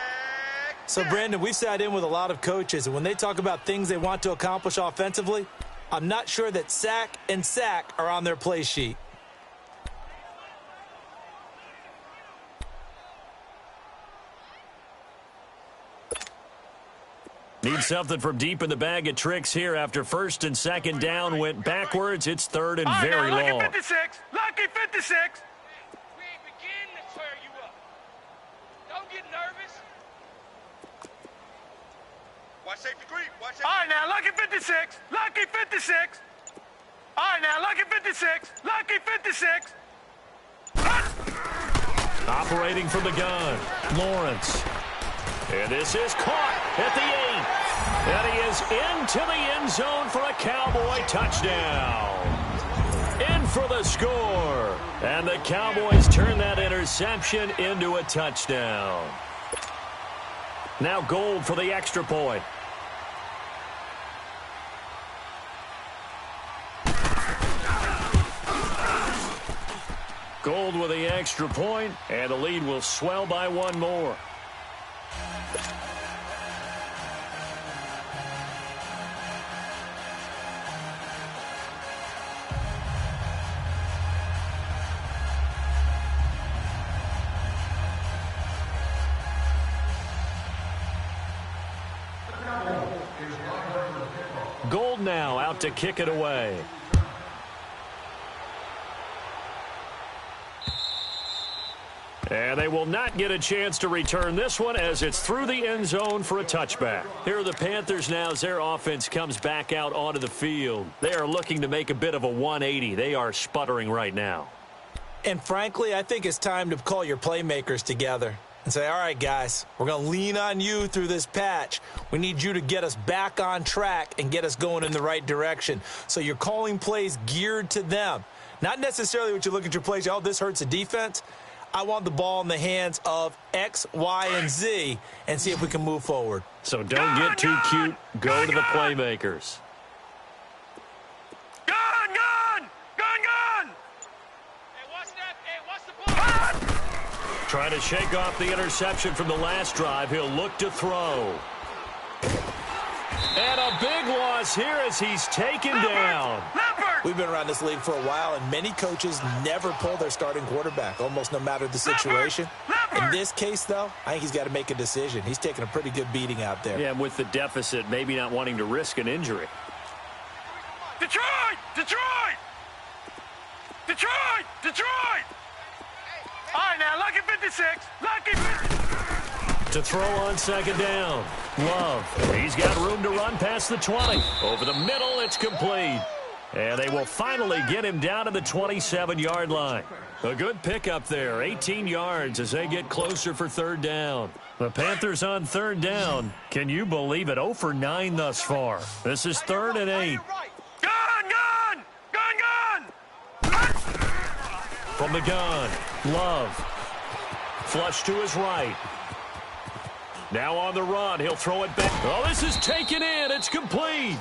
So, Brandon, we've sat in with a lot of coaches, and when they talk about things they want to accomplish offensively, I'm not sure that sack and sack are on their play sheet. Need something from deep in the bag of tricks here after 1st and 2nd down went backwards. It's 3rd and very long. Lucky 56. Lucky 56. We ain't beginning to tear you up. Don't get nervous. Watch safety creep. Watch safety. All right, now, lucky 56. Lucky 56. All right, now, lucky 56. Lucky 56. Operating from the gun. Lawrence. And this is caught at the 8. And he is into the end zone for a Cowboy touchdown. In for the score. And the Cowboys turn that interception into a touchdown. Now Gold for the extra point. Gold with the extra point, and the lead will swell by 1 more. Gold now out to kick it away. And they will not get a chance to return this one as it's through the end zone for a touchback. Here are the Panthers now as their offense comes back out onto the field. They are looking to make a bit of a 180. They are sputtering right now. And frankly, I think it's time to call your playmakers together and say, all right, guys, we're going to lean on you through this patch. We need you to get us back on track and get us going in the right direction. So you're calling plays geared to them. Not necessarily what you look at your plays, oh, this hurts the defense. I want the ball in the hands of X, Y, and Z and see if we can move forward. So don't get too cute. Go to the playmakers. Trying to shake off the interception from the last drive. He'll look to throw. And a big loss here as he's taken down. We've been around this league for a while, and many coaches never pull their starting quarterback, almost no matter the situation. In this case, though, I think he's got to make a decision. He's taking a pretty good beating out there. Yeah, and with the deficit, maybe not wanting to risk an injury. Detroit! Detroit! Detroit! Detroit! All right, now, lucky 56. Lucky 56. To throw on second down. Love. He's got room to run past the 20. Over the middle, it's complete. And they will finally get him down to the 27-yard line. A good pickup there. 18 yards as they get closer for third down. The Panthers on third down. Can you believe it? 0 for 9 thus far. This is 3rd and 8. Gun, gun! Gun, gun! From the gun, Love. Flush to his right. Now on the run, he'll throw it back. Oh, this is taken in. It's complete.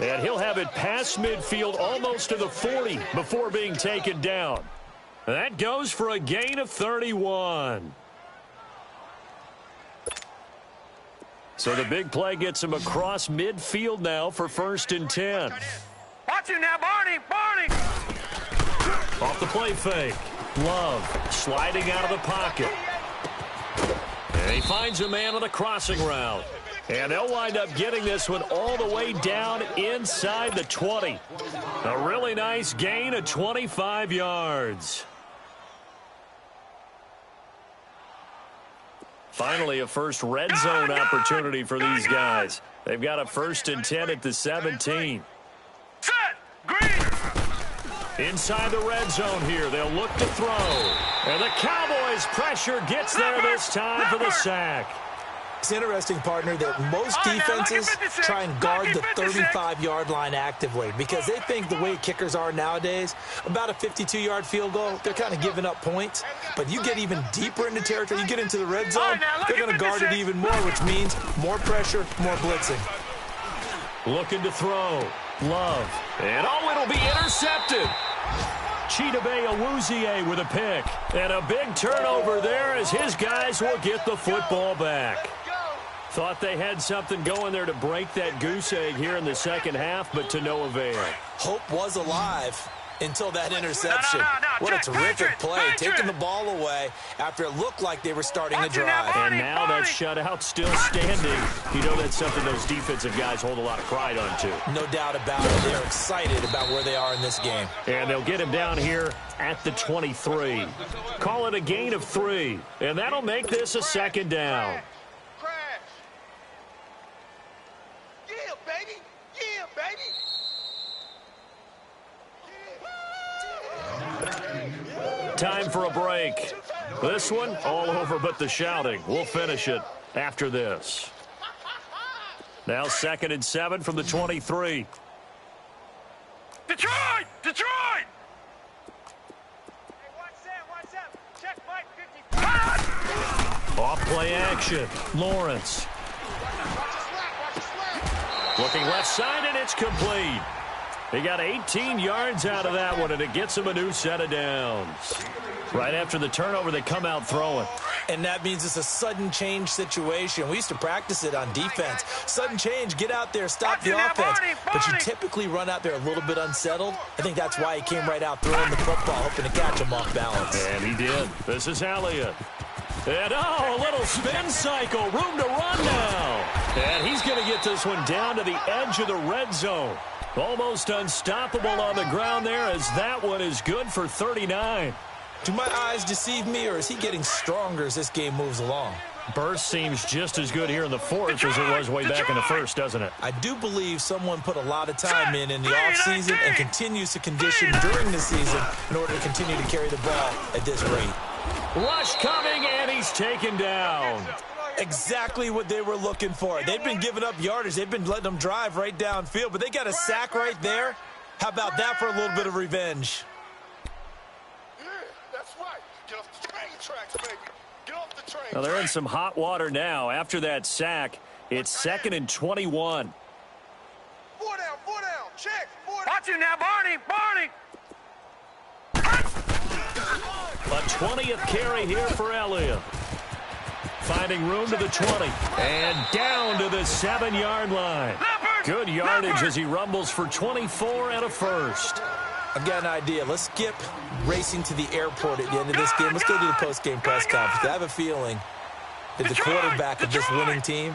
And he'll have it past midfield almost to the 40 before being taken down. That goes for a gain of 31. So the big play gets him across midfield now for 1st and 10. Watch him now, Barney! Barney! Off the play fake. Love sliding out of the pocket. And he finds a man on a crossing route. And they'll wind up getting this one all the way down inside the 20. A really nice gain of 25 yards. Finally, a first red zone opportunity for these guys. They've got a 1st and 10 at the 17. Set! Green! Inside the red zone here, they'll look to throw. And the Cowboys' pressure gets there this time for the sack. It's interesting, partner, that most defenses try and guard the 35-yard line actively because they think the way kickers are nowadays, about a 52-yard field goal, they're kind of giving up points. But you get even deeper into territory, you get into the red zone, they're going to guard it even more, which means more pressure, more blitzing. Looking to throw. Love. And oh, it'll be intercepted. Chidobe Awuzie with a pick. And a big turnover there as his guys will get the football back. Thought they had something going there to break that goose egg here in the second half, but to no avail. Hope was alive until that interception. What a terrific play, taking the ball away after it looked like they were starting a drive. And now that shutout still standing. You know that's something those defensive guys hold a lot of pride on, too. No doubt about it. They're excited about where they are in this game. And they'll get him down here at the 23. Call it a gain of 3. And that'll make this a 2nd down. Time for a break. This one, all over but the shouting. We'll finish it after this. Now 2nd and 7 from the 23. Detroit! Detroit! Hey, watch that. Check Mike 50. Off play action. Lawrence. Looking left side, and it's complete. He got 18 yards out of that one, and it gets him a new set of downs. Right after the turnover, they come out throwing. And that means it's a sudden change situation. We used to practice it on defense. Sudden change, get out there, stop the offense. But you typically run out there a little bit unsettled. I think that's why he came right out throwing the football, hoping to catch him off balance. And he did. This is Elliott. And, oh, a little spin cycle. Room to run now. And he's going to get this one down to the edge of the red zone. Almost unstoppable on the ground there as that one is good for 39. Do my eyes deceive me, or is he getting stronger as this game moves along? Burst seems just as good here in the 4th as it was way back in the 1st, doesn't it? I do believe someone put a lot of time in the offseason and continues to condition during the season in order to continue to carry the ball at this rate. Rush coming, and he's taken down. Exactly what they were looking for. They've been giving up yardage. They've been letting them drive right downfield, but they got a sack right there. How about that for a little bit of revenge? Yeah, that's right. Get off the train tracks, baby. Get off the train. Well, they're in some hot water now. After that sack, it's 2nd and 21. Four down, check. Watch him now, Barney! Barney! A 20th carry here for Elliott. Finding room to the 20. And down to the 7-yard line. Good yardage as he rumbles for 24 and a first. I've got an idea. Let's skip racing to the airport at the end of this game. Let's go do the post-game press conference. I have a feeling that the quarterback of this winning team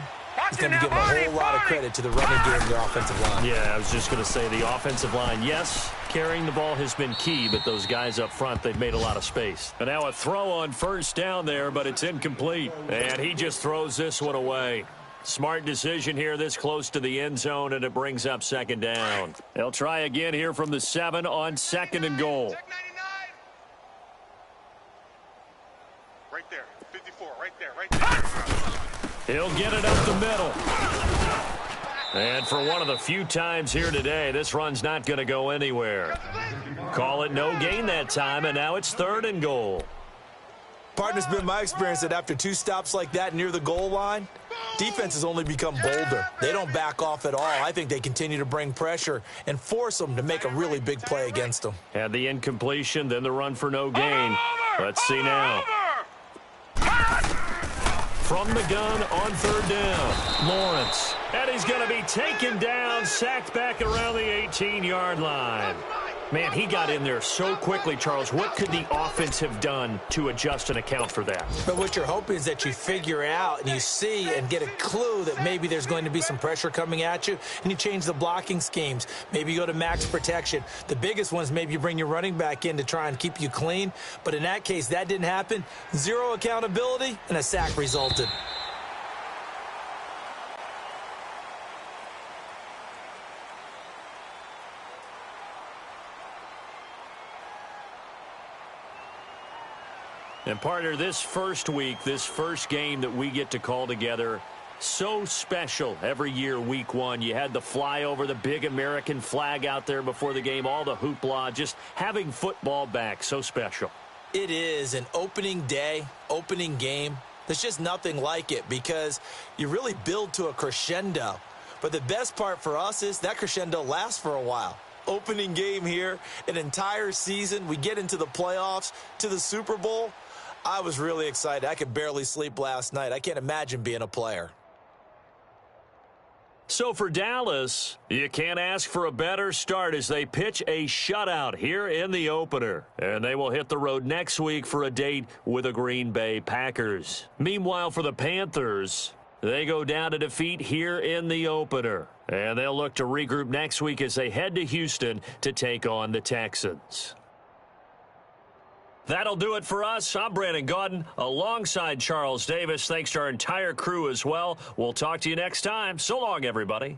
is going to give a whole lot of credit to the running game and the offensive line. Yeah, I was just going to say the offensive line. Yes, carrying the ball has been key, but those guys up front, they've made a lot of space. And now a throw on first down there, but it's incomplete. And he just throws this one away. Smart decision here this close to the end zone, and it brings up second down. They'll try again here from the 7 on 2nd and goal. Right there, 54, right there. He'll get it up the middle. And for one of the few times here today, this run's not going to go anywhere. Call it no gain that time, and now it's 3rd and goal. Partner's been my experience that after 2 stops like that near the goal line, defense has only become bolder. They don't back off at all. I think they continue to bring pressure and force them to make a really big play against them. Had the incompletion, then the run for no gain. Let's see now. From the gun on 3rd down, Lawrence. And he's going to be taken down, sacked back around the 18-yard line. Man, he got in there so quickly, Charles. What could the offense have done to adjust and account for that? But what you're hoping is that you figure out and you see and get a clue that maybe there's going to be some pressure coming at you, and you change the blocking schemes. Maybe you go to max protection. The biggest one is maybe you bring your running back in to try and keep you clean. But in that case, that didn't happen. 0 accountability, and a sack resulted. And, partner, this first week, this first game that we get to call together, so special every year, week 1. You had the flyover, the big American flag out there before the game, all the hoopla, just having football back, so special. It is an opening day, opening game. There's just nothing like it because you really build to a crescendo. But the best part for us is that crescendo lasts for a while. Opening game here, an entire season. We get into the playoffs, to the Super Bowl. I was really excited. I could barely sleep last night. I can't imagine being a player. So for Dallas, you can't ask for a better start as they pitch a shutout here in the opener. And they will hit the road next week for a date with the Green Bay Packers. Meanwhile, for the Panthers, they go down to defeat here in the opener. And they'll look to regroup next week as they head to Houston to take on the Texans. That'll do it for us. I'm Brandon Gaudin alongside Charles Davis. Thanks to our entire crew as well. We'll talk to you next time. So long, everybody.